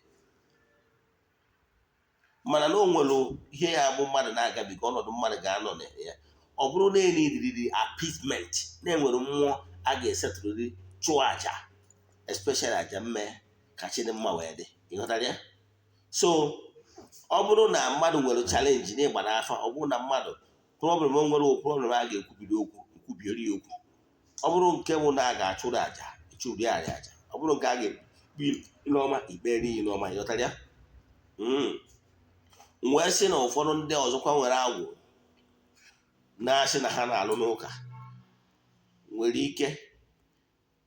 Mana na o nwere ihe ya bụ mmadụ na-agabiga, ọnọdụ mmadụ ga-anọ na ya, ọ bụrụ na enidriri appeasement, na-enwere mmụọ a ga-esetụrịrị chụọ aja, especially aja mmehie, ka Chidimma wee dị. Ịghọtara ya? So ọ bụrụ na mmadụ nwere chalenji n'ịgba n'afa, ọ bụrụ na mmadụ problem, o nwere problem a ga-ekwubiri okwu, ekwubieri ya okwu. Ọ bụrụ nke bụ na a ga-achụrụ aja, ịchụri aja. Ọ bụrụ nke a ga-ekpe n'ọma, ikpere iyi n'ọma. Ịghọtara ya? Wee sị na ụfọdụ ndị ọzọkwa nwere agwụ na-asị na ha na-alụ n'ụka, nwere ike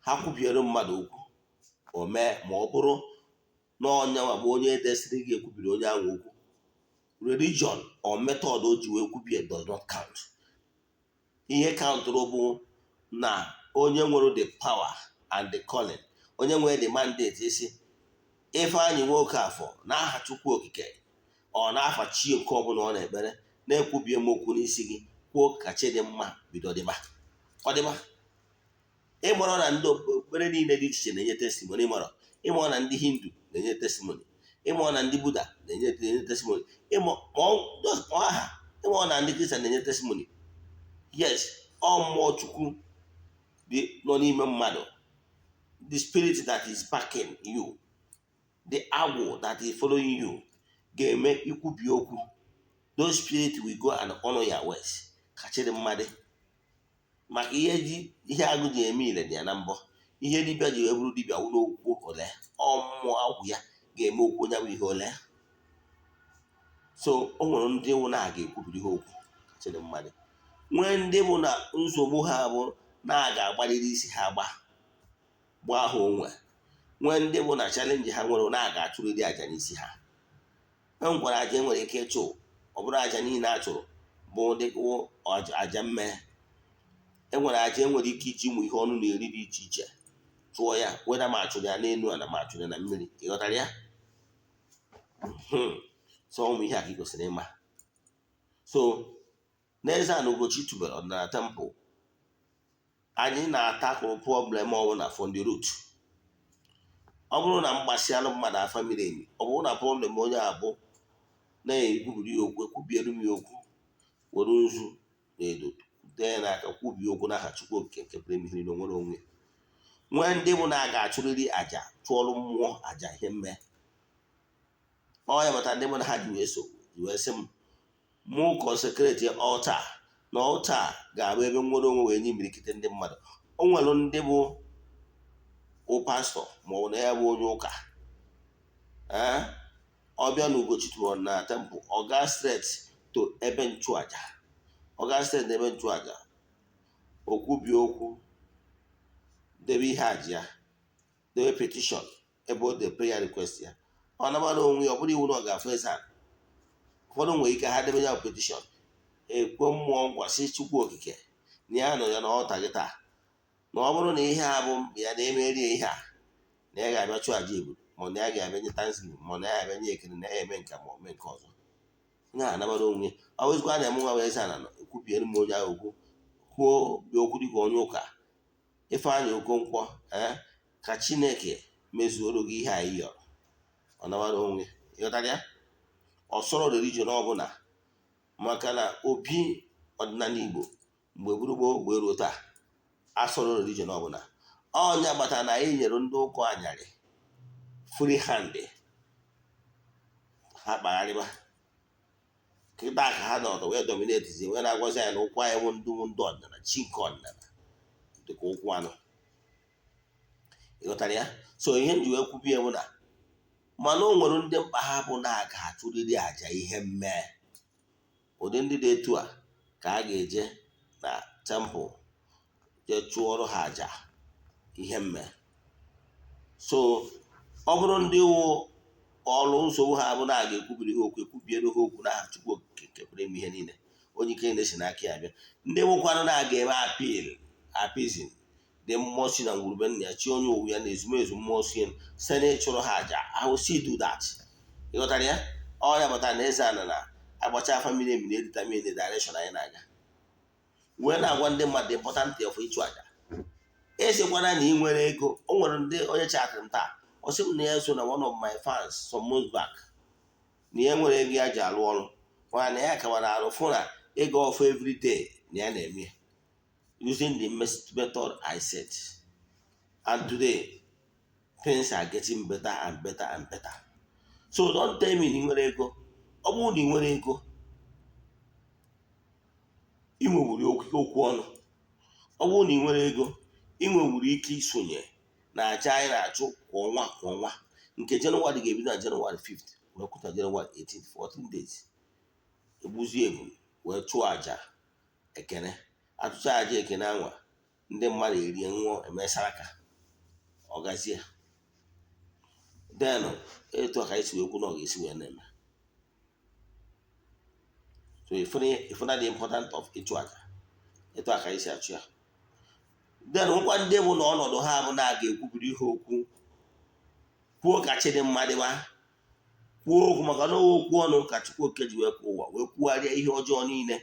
ha kwubiere mmadụ okwu, o mee, ma ọ bụrụ na ọnyanwa bụ onye desịrị gị ekwubiri onye ahụ okwu. Religion or method o ji wee kwubie does not count. Ihe countụrụ bụ na onye nwere the power and the calling, onye nwere the mandate isi Ifeanyị Nwoke-Afọ n'aha Chukwu Okike ọ na-afa chi nke ọbụla ọ na-ekpere, na-ekwubie m okwu n'isi gị, kwuo ka Chidimma bido dịba. Ọ dịba. Ịmụrụ na ndị okpukpere niile dị iche na-enye testimony. Ịmụrụ na ndị Hindu na-enye testimony. Ịmụrụ na ndị Buddha na-enye testimony. Ịmụrụ na ndị Kristian na-enye testimony. Yes, ọ mmụọ Chukwu nọ n'ime mmadụ, the spirit that is backing you, the agwụ that is following you, ga-eme ikwubi okwu. Those spirit will go and honor your words. Ka Chidimma dị. Maka ihe agụ ji eme ile dị ya na mbọ, ihe dibịa ji wee bụrụ dibịa wụrụ okwu ole, ọmmụọ agwụ ya ga-eme okwu onye bụ ihe ole. So o nwere ndị bụ na a ga-ekwubiri ha okwu ka Chidimma dị. Nwee ndị bụ na nsogbu ha bụ na a ga-agbaliri isi ha gbaa ha onwe. Nwee ndị bụ na chalenji ha nwere na a ga-achụrịrị aja n'isi ha. Enwekwara aja enwere ike ịchụ, ọ bụrụ aja niile a chụrụ bụ dịka aja mmehie. Enwere aja enwere ike iji ụmụ ihe ọnụ na-eri dị iche iche chụọ ya, weda ma achụrụ ya n'elu ala ma achụrụ ya na mmiri. Ịghọtara ya? So ụmụ ihe a ka ị kwesịrị ịma. So na Eze-Ana Ugochi tubelu ọdịnala temple, anyị na-atakụrụ problem ọbụla from the root. Ọ bụrụ na mgbasialụ mmadụ afa miri emi, ọ bụrụ na problem onye abụ na-ekwubiri ya okwu, ekwubiere m ya okwu, were nzu na edo dee n'aka kwubie okwu n'aha Chukwu Okike nke pụrụ ime ihe niile, onwere onwe. Nwee ndị bụ na a ga-achụrịrị aja, chụọrụ mmụọ aja ihe mmehie. Ọ ya mata ndị bụ na ha ji wee sị m mụ consecrate altar, na altar ga-abụ ebe nwere onwe wee nye imirikite ndị mmadụ. O nwere ndị bụ pastọ maọbụ na ya bụ onye ụka, ọbịa na Ugochi tubelu na temple, ọ gaa straight to ebe nchụaja. Ọ gaa straight na ebe nchụaja, okwubi okwu, debe ihe aja ya, debe petition ebe o de prayer request ya, ọ nabara onwe ya, ọ bụrụ iwu na ọ ga-afụ Eze-Ana. Ụfọdụ nwere ike ha debe ya petishọn, ekwe mmụọ nkwa si Chukwu okike na ya nọ ya na ọta gị taa, na ọ bụrụ na ihe a bụ ya na-emerie ihe a, na ya ga-abịa chụọ aja ebulu, ma na ya ga-abịa nye Thanksgiving, ma na ya ga-abịa nye ekele, na ya eme nke ma ome nke ọzọ. Onye a anabara onwe, ọ bụzikwa na eme nwa wee Eze-Ana nọ ekwubiere m onye ahụ okwu, kwuo bịa okwu dịka onye ụka Ifeanyị Okonkwo, ka Chineke mezuoro gị ihe anyị yọrọ. Ọ nabara onwe, ịghọtara ya. Ọ sọrọ religion ọbụla, maka na obi ọdịnala Igbo mgbe gburugburu mgbe ruo taa asọrọ religion ọbụla. Ọnya gbata na anyị nyere ndị ụka anyarị free hand, ha kpagharịba kịta ka ha nọtọ wee dominate zi wee na-agwazi anyị na ụkwụ anyị bụ ndụ ọdịnala, chi nke ọdịnala dịka ụkwụ anụ. Ịghọtara ya. So ihe m ji wee kwubie bụ na mana o nwere ndị mkpa ha bụ na aga achụrịrị aja ihe mmee. Ụdị ndị dị etu a ka a ga-eje na temple jee chụọrọ ha aja ihe mmee. So ọ bụrụ ndị wụ ọrụ nsogbu ha bụ na a ga-ekwubiri ha okwu, ekwubiere ha okwu na aha Chukwu okike nke pụrụ ime ihe niile, onye ike na-esi n'aka ya bịa. Ndị nwekwanụ na-aga eme appeasing dị mmụọ si na ngwurube nna ya, chi onye owu ya na ezumezu mmụọ si site na ịchụrụ ha aja. I will see do that. Ịghọtara ya. Ọ ya batara na Eze-Ana na-agbacha afa mmiri emi na-editamin the direction anyị na-aga, wee na-agwa ndị mmadụ important of ịchụ aja. Esikwana na ị nwere ego. O nwere ndị onye chatịrị m taa, ọ sị m na ya so na one of my fans some months back, na ya nwere ego ya ji alụ ọrụ, mana na ya kawara arụ fụ na ego ofu every day na ya na-eme using the method I said. And today things are getting better and better and better. So don't tell me na ị nwere ego. Ọ bụrụ na ị nwere ego, ị nwewuru okwu ọnụ. Ọ bụrụ na ị nwere ego, ị nwewuru ike isonye na aja anyị na-achụ kwa ọnwa, nke Jenụwarị ga-ebido na Jenụwarị 5th wee kwụta Jenụwarị 18th, 14 days. Egbuzie ebu wee chụọ aja ekene. Atụcha aja ekene anwa, ndị mmadụ erie ṅụọ emesara ka ọ gazie. Then etu a ka isi wee kwu na ọ ga-esi wee na-eme. So ifuna the important of ịchụ aja, etu a ka isi achụ ya. Then nkwa ndị bụ na ọnọdụ ha bụ na a ga-ekwubiri ihe okwu, kwuo ka chi dị mma dịba, kwuo okwu maka na okwu ọnụ ka Chukwu oke ji wee kwuo ụwa, wee kwugharịa ihe ọjọọ niile.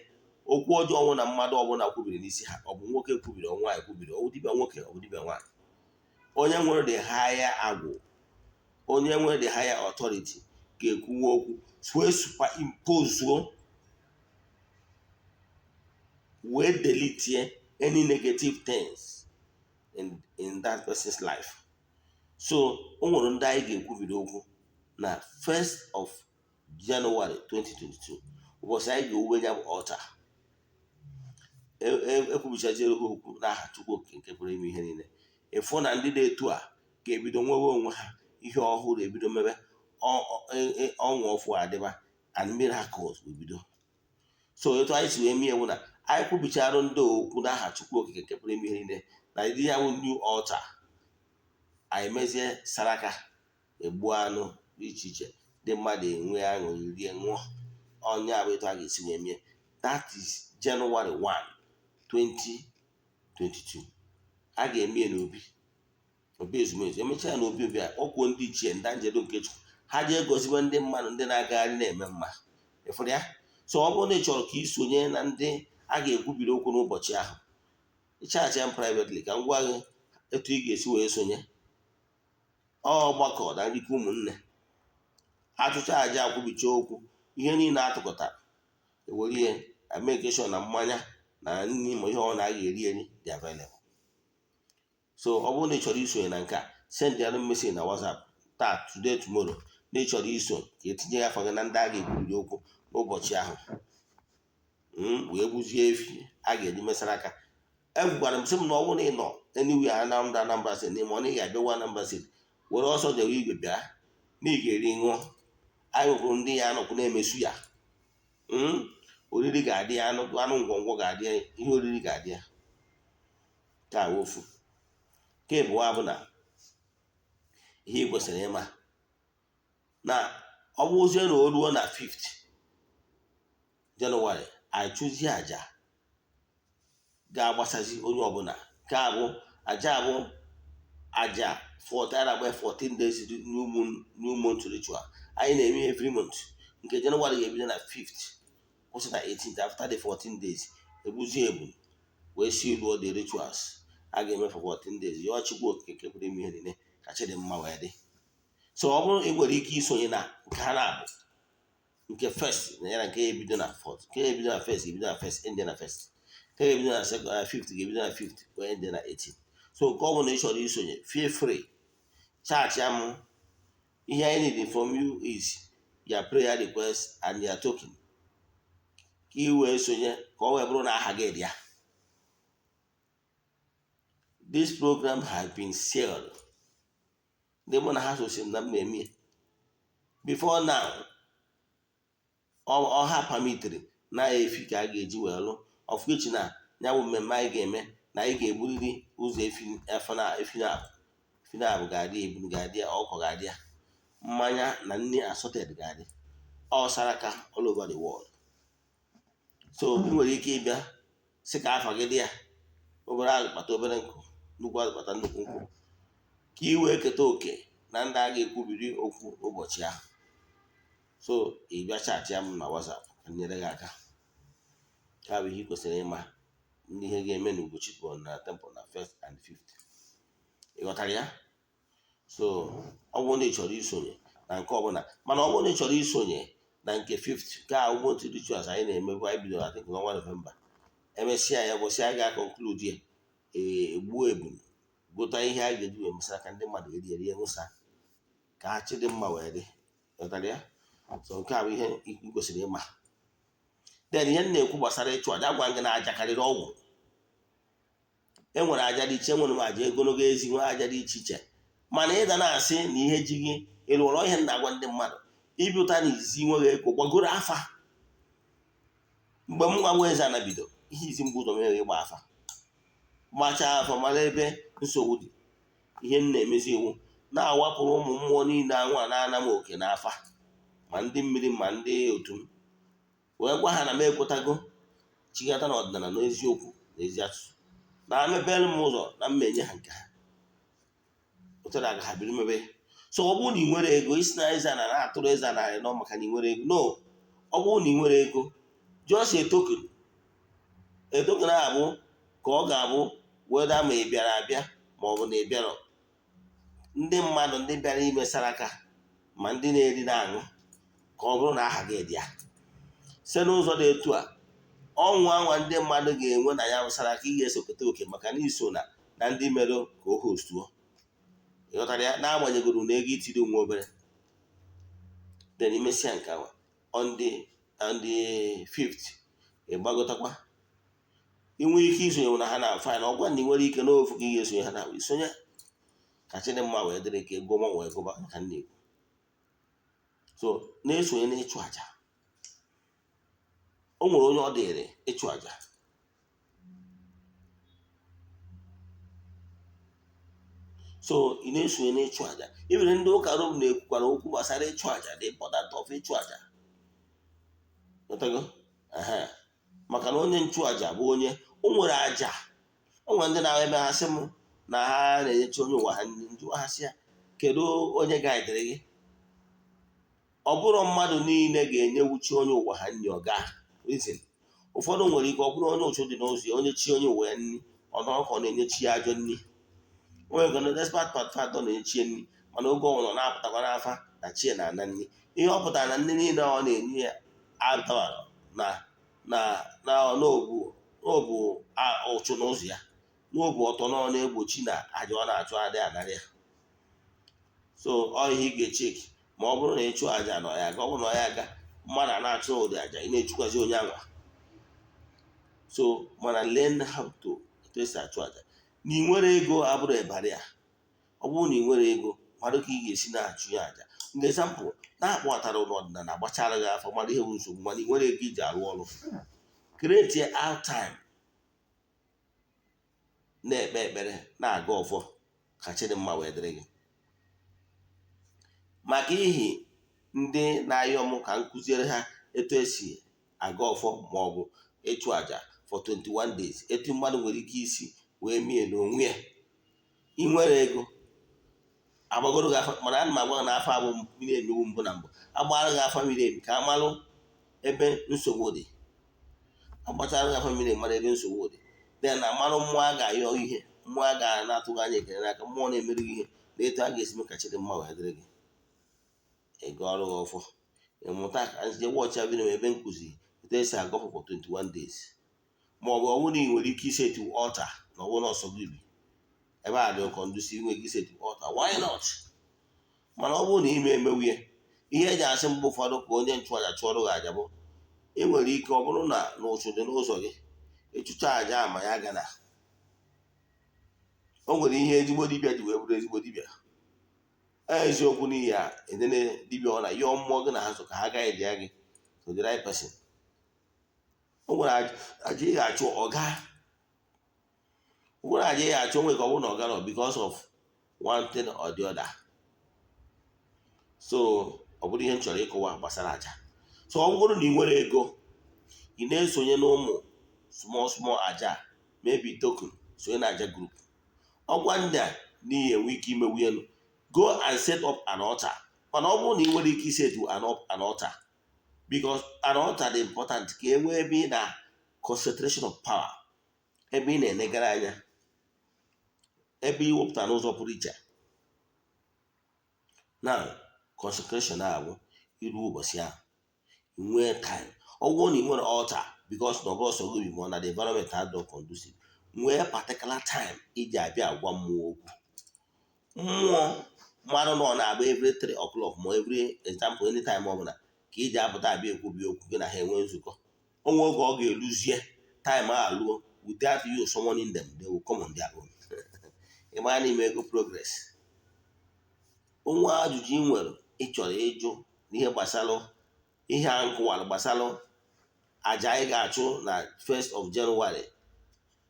Okwu ọjọọ ọnwụ na mmadụ ọbụla kwubiri n'isi ha, ọ bụ nwoke kwubiri, ọ nwaanyị kwubiri, ọ bụ dibịa nwoke, ọ bụ dibịa nwaanyị. Onye nwere the higher agwụ, onye nwere the higher authority ga-ekwuwe okwu wee superimpose wee delete any negative things in that person's life. So o nwere ndị anyị ga-ekwubiri okwu na 1st of January 2022, ụbọchị anyị ga-ewube ya bụ ọta. Ekwubichaziri ha okwu n'aha Chukwu nke pụrụ ime ihe niile. Ịfụ na ndị na-etu a ga-ebido nwewe onwe ha, ihe ọhụrụ ebido mebe, ọnwa ọfụ adịba, and miracles ebido. So etu anyị si wee mie ewu na anyị kwubichara ndị okwu n'aha Chukwu okike nke pụrụ ime ihe niile, na ịdị ya bụ new altar, anyị mezie saraka, egbu anụ dị iche iche, ndị mmadụ enwe aṅụrị, rie ṅụọ. Onye abụ etu a ga-esi wee mie. That is January 1, 2022. A ga-eme n'obi ezumezu. Emechaa na obi a, ọkwuo ndị ichie ndị njedo nke Chukwu, ha jee gozibe ndị mmadụ ndị na-agagharị na-eme mma. Ịfụrụ ya. So ọ bụrụ na ị chọrọ ka ị sonye na ndị a ga-ekwubiri okwu n'ụbọchị ahụ, ịchaachị m privately ka m gwa gị etu ị ga-esi wee sonye. Ọgbakọ na nrike ụmụnne, atụcha aja, akwụbicha okwu, ihe niile atụkọtara, ewere ihe amekeshọn na mmanya na nri ma ihe ọ na-aga eri dị available. So ọ bụrụ na ị chọrọ isonye na nke a, send ya message na WhatsApp taa, today, tomorrow, na ị chọrọ iso ka etinye ya afọ gị na ndị a ga-ekwubiri okwu n'ụbọchị ahụ. Wee gbuzie efi a ga-eji mesara aka. Egwukwara m sị m na ọ bụrụ na ị nọ anywhere Anambra State, n'ime ọ na ị ga-abịawa Anambra State, were ọsọ jewe igwe bịa na ị ga-eri ṅụọ. Anyị nwekwuru ndị ya anọkwu na-emesu ya. Oriri ga-adị ya, anụ ngwongwo ga-adị ya, ihe oriri ga-adị ya. Ka ofu. Nke abụọ bụ na ihe ị kwesịrị ịma na ọ bụzie na o ruo na 5th Jenụwarị anyị chụzie aja ga-agbasazi onye ọbụla. Nke a bụ aja abụ aja 14 days new month ritual anyị na-eme every month. Nke Jenụwarị ga-ebido na 5th kwụsị na 18th. After the 14 days egbuzie ebu wee si ruo the rituals a ga-eme for 14 days. Ya ọchịgwa okike pụrụ ime ihe niile ka chi dị mma wee dị. So ọ bụrụ ị nwere ike isonye na nke ha na-abụ nke first na ya na nke ebido na 4th, nke ebido na 1st ebido na 1st end na 1st, nke ebido na 5th ga-ebido na 5th wee end na 18th. So nke ọ bụla ị chọrọ isonye, feel free, chaatị m. Ihe anyị need from you is your prayer request and your token ka ị wee sonye ka ọ wee bụrụ na aha gị dị ya. This program has been sealed. Ndị mụ na ha sosi na m na-eme before now ọha pamitiri na efi ka a ga-eji wee lụ ọfụichi na ya bụ mmemme anyị ga-eme na anyị ga-egburiri ụzọ efi na-abụ ga-adị, ebunu ga-adị ya, ọkọ ga-adị ya, mmanya na nri assorted ga-adị, ọ saraka all over the world. So ị nwere ike ịbịa sị ka afa gị dị ya, obere agụ kpata obere nkụ, nnukwu agụ kpata nnukwu nkụ, ka ị wee keta oke na ndị a ga-ekwubiri okwu ụbọchị ahụ. So ị bịa chaatị ya m na WhatsApp ka nyere gị aka. Ka bụ ihe ị kwesịrị ịma ndị ihe ga-eme na Ugochi bụ na temple na 1st and 5th. Ị ghọtara ya? So ọ bụrụ na ị chọrọ isonye na nke ọbụla, mana ọ bụrụ na ị chọrọ isonye na nke 5th ka ụbọchị rituals anyị na-emebu, anyị bidoro atị n'ọnwa Novemba, emesịa ya ụbọchị a ga-akọnkludi ya egbuo ebunu gota ihe a ga-eji wee mesara ka ndị mmadụ eri nwụsa ka ha chi dị mma wee dị. Ghọtara ya? So nke a bụ ihe ị kwesịrị ịma. Then ihe m na-ekwu gbasara ịchụ aja, gwa gị na aja karịrị ọgwụ. Enwere aja dị iche, enwere m aja ogologo ezi, nwee aja dị iche iche, mana ịda na-asị na ihe ji gị ịlụọrọ ihe na-agwa ndị mmadụ ịbịụta na izi nweghị ego gbagoro afa. Mgbe m nwa Eze-Ana bido, ihe izi mgbe ụzọ mere ịgba afa, gbachaa afa mara ebe nsogbu dị, ihe m na-emezi iwu na-awapụrụ ụmụ mmụọ niile anwụ a na-ana m oke n'afa, ma ndị mmiri ma ndị otu m, wee gwa ha na m ekwetago chigata na ọdịnala na eziokwu na ezi asụsụ, na mepere m ụzọ na mma enye ha nke ha ụtara aga ha biri mebe. So ọ bụrụ na ị nwere ego, isi na Eze-Ana na-atụrụ Eze-Ana nọ maka na ị nwere ego. No, ọ bụrụ na ị nwere ego, just a token na-abụ ka ọ ga-abụ weda ma ị bịara abịa ma ọ bụ na ị bịara, ndị mmadụ ndị bịara imesara aka ma ndị na-eri na-aṅụ, ka ọ bụrụ na aha gị dị ya. Site n'ụzọ dị etu a, ọnwụ anwa ndị mmadụ ga-enwe na ya wụsara aka ị ga-esokọta oke maka na iso na ndị mere ka o hostuo. Ịghọtara ya? Na-agbanyegoro na ego itiri nwa obere. Then imesịa nke awa on the 5th ịgbagotakwa, inwe ike isonye na ha na fine. Ọgwa ndị nwere ike n'ofu ka ị ga-esonye ha na isonye ka chi dị mma wee dịrị ka ego ma wee gụba ka m na-ekwu. So na-esonye na ịchụ aja, o nwere onye ọ dịrị ịchụ aja. So ị na-esonye na ịchụ aja. Ibere ndị ụka Rom na-ekwukwara okwu gbasara ịchụ aja, the important of ịchụ aja. Maka na onye nchụaja bụ onye o nwere aja. O nwere ndị na-eme ha sị m na ha na-enyechi onye ụwa ha nri, ndị ha sị ya kedu onye ga-edere gị? Ọ bụrụ mmadụ niile ga-enyewuchi onye ụwa ha nri, ọ ga reason. Ụfọdụ nwere ike ọ bụrụ onye ụchụ dị n'ụzọ ya, onye chi onye ụwa ya nri, ọ nọrọ ka ọ na-enyechi ya ajọ nri. Onye gona despite part na-enyechi nri, mana oge ọ nọ na-apụtakwa n'afa na chi na ana nri. Ihe ọ pụtara na ndị niile ọ na-enye ya adọrọ na n'obu ụchụ n'ụzọ ya, n'obu ọtọ nọ na-egbochi na aja ọ na-achụ adị anarị ya. So ọ ihe ị ga-echeki ma ọ bụrụ na ịchụ aja nọ ya aga, ọ bụrụ na ọ ya aga mmadụ a na-achụ ụdị aja, ị na-echukwazi onye anwa. So mana learn how to esi achụ aja. Na ị nwere ego abụrụ ịbarị ya. Ọ bụrụ na ị nwere ego, mmadụ ka ị ga-esi na-achụ ya aja. Ndị example na-akpọtara n'ọdịnala gbachara gị afọ mmadụ ihe bụ nsogbu, mana ị nwere ego iji arụ ọrụ, create out time na-ekpe ekpere na-aga ọfọ ka chi dị mma wee dịrị gị. Maka ihi ndị na-ayọ m ka m kụziere ha etu esi aga ọfọ maọbụ ịchụ àjà for 21 days, etu mmadụ nwere ike isi wee mie n'onwe ya. ị nwere ego agbagoro gị afa, mana ana m agwa na afọ abụ mmiri emewu mbụ na mbụ, agbara gị afa mmiri emi ka amalụ ebe nsogbu dị, agbachara gị afa mmiri mara ebe nsogbu dị, den na amalụ mmụọ a ga-ayọ ihe, mmụọ a ga-na-atụghị anya ekele n'aka, mmụọ na-emeri gị ihe na etu a ga-esi me ka chịrị mma wee dịrị gị. Ego ọrụ gị ọfọ ịmụta ka nje wọchị vidio ebe nkụzi etu esi agọfọ for 21 days, maọbụ ọ bụrụ na ị nwere ike isetu ọlta na ọbụ n'ọsọ gị bi ebe a dị kọndusi nwere ike isetu ọlta, why not? Mana ọ bụrụ na ime emewie ihe eji asị mgbe ụfọdụ ka onye nchụaja chụọrụ gị aja bụ ị nwere ike ọ bụrụ na n'ụsụ dị n'ụzọ gị ịchụcha aja ma ya gana, o nwere ihe ezigbo dibịa ji wee bụrụ ezigbo dibịa, eziokwu n'ihi ya edene dibịa ọ na yọọ mmụọ gị na ha so ka ha gaghị dị gị to the right person. O nwere aja ị ga-achụ ọga, o nwere aja ị ga-achụ onwe ka ọ bụrụ na ọga nọ because of one thing or the other. So ọ bụrụ ihe m chọrọ ịkọwa gbasara aja. So ọ bụrụ na ị nwere ego ị na-esonye n'ụmụ small aja, maybe token, sonye na aja group, ọgwa ndị a n'ihi enwe ike imewu elu, go and set up an altar. Mana ọ bụrụ na ị nwere ike isetu an altar, because an altar dị important ka e nwee ebe ị na concentration of power, ebe ị na-enegara anya, ebe ị wepụta n'ụzọ pụrụ iche. Na consecration ahụ iru ụbọchị ahụ nwee time, ọ bụrụ na ị nwere altar because na ọbụrụ ọsọ gị ma na the environment adọ conducive, nwee particular time iji abịa agwa mmụọ okwu. Mmụọ mmadụ nọ na-agba every 3 o'clock ma every example anytime ọbụla ka iji apụta abịa ekwubi okwu gị na ha enwe nzukọ. Onwe oge ọ ga-eluzie time a luo, without you summoning them, they will come on their own. Ị mara na ime ego progress. Onwe ajụjụ ị nwere ị chọrọ ịjụ n'ihe gbasara ihe a nkụwara gbasara aja anyị ga-achụ na 1st of January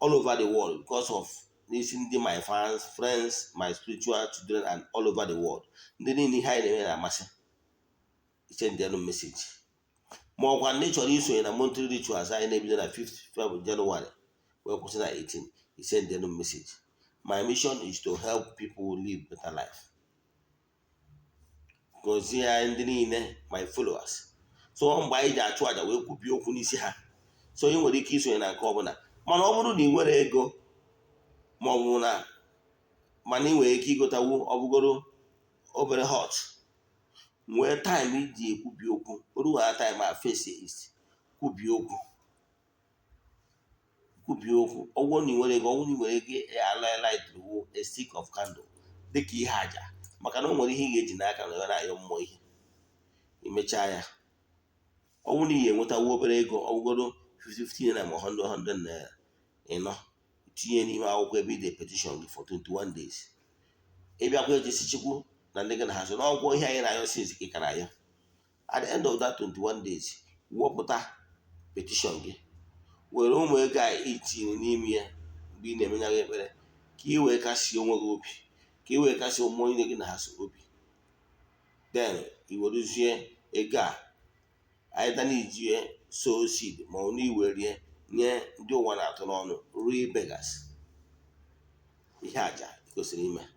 all over the world because of n'isi ndị my fans, friends, my spiritual children and all over the world, ndị niile ihe anyị na-eme na-amasị, send them message. Ma ọkwa ndị chọrọ isonye na monthly rituals anyị na-ebido na 5th of January wee kwụsị na 18, send them message. My mission is to help people live better life. Gozie anyị ndị niile my followers. So mgbe anyị ji achụ aja wee kwubi okwu n'isi ha, so ị nwere ike isonye na nke ọbụla. Mana ọ bụrụ na ị nwere ego ma ọ bụ na mana ị nwere ike igotawu ọbụgoro obere hot, nwee time iji ekwubi okwu, ruo ha time a face is kwubi okwu. Ọgwụ na ị nwere ego, ọgwụ na ị nwere ego light a stick of candle dịka ihe aja, maka na o nwere ihe ị ga-eji n'aka na ya na-ayọ mmụọ ihe, imechaa ya. Ọnwụ na ihe enwetawo obere ego, ọgwụgoro 50 naira ma 100 naira, ịnọ tinye n'ime akwụkwọ ebe ide petition gị for 21 days. Ịbịakwa ejisi chukwu na ndị gị na ha so n'ọgwụgwọ ihe anyị na-ayọ since ị kara ya. At the end of that 21 days, wepụta petition gị, were ụmụ ego a itinye n'ime ya mgbe ị na-emenya gị ekpere, ka ị wee kasie onwe gị obi, ka ị wee kasie ụmụ onye gị na ha so obi. Then i werezie ego a either na ijie sow seed ma ọ na iwerie nye ndị ụwa na-atụ n'ọnụ, real beggars. Ihe aja kwesịrị ime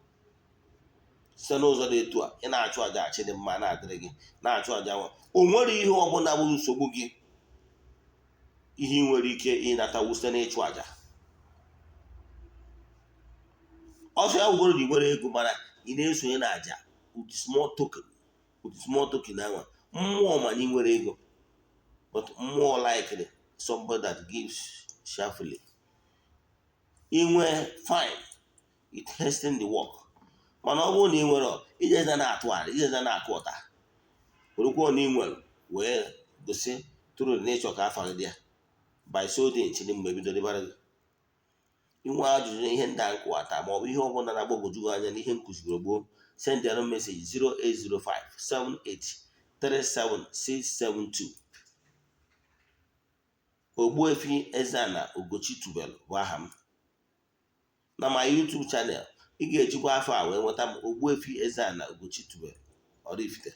site n'ụzọ dị etu a, ị na-achụ aja achị dị mma na-adịrị gị, na-achụ aja nwa. O nwere ihe ọbụla bụ nsogbu gị ihe ị nwere ike ịnatawu site n'ịchụ aja. Ọsọ ya wugoro dị nwere ego mana ị na-esonye na aja with small token anwa, mmụọ ma na ị nwere ego, but more likely somebody that gives cheerfully. Inwe fine, it hasten the work. Mana ọ bụrụ na ị nwere ijeza na-atụ ala, ijeza na-akụ ụta, werekwa na ị nwere wee gosi tụrụ na ịchọ ka afọ gị dị ya by so dị nchiri mgbe bido dịbara gị. Inwe ajụjụ ihe ndị a nkụwata ma ọ bụ ihe ọbụla na-agbagwoju gị anya n'ihe nkụzigoro gboo, send your message 08057837672. Ogbuefi Eze-Ana Ugochi tubelu bụ aha m. Na my YouTube channel, ị ga-ejikwa afọ a wee nweta m Ogbuefi Eze-Ana Ugochi tubelu oraifite.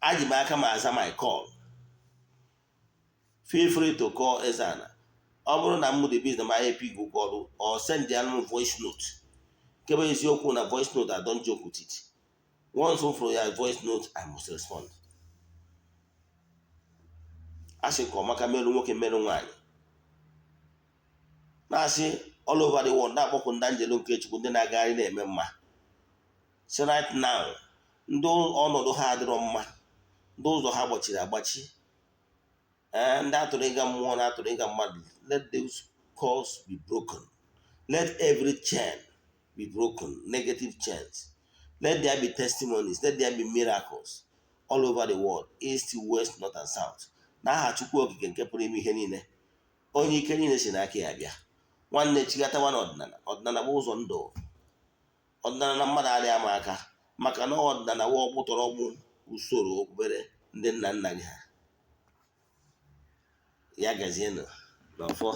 aji m aka m aza my call. Feel free to call Eze-Ana. Ọ bụrụ na m dị business ma help you call or send them voice note. Kebe eziokwu na voice note, I don't joke with it. Once from your voice note, I must respond. Asị ka ọ maka merụ nwoke merụ nwaanyị. Na-asị all over the world na-akpọkwu ndị angelo nke Chukwu ndị na-agagharị na-eme mma. So right now, ndị ọnọdụ ha adịrọ mma, ndị ụzọ ha gbachiri agbachi, ndị atụrụ ịga mmụọ na atụrụ ịga mmadụ, let those calls be broken. Let every chain be broken, negative chains. Let there be testimonies, let there be miracles all over the world, east, west, north and south. N'aha Chukwu okike nke pụrụ ime ihe niile, onye ike niile si n'aka ya bịa. Nwanne chigatawa n'ọdịnala. Ọdịnala bụ ụzọ ndụ. Ọdịnala na mmadụ adịghị ama aka, maka na ọdịnala wụ ọgbụtọrọgbụ usoro okpukpere ndị nna nna gị ha. Ya gazienụ n'ọfọ.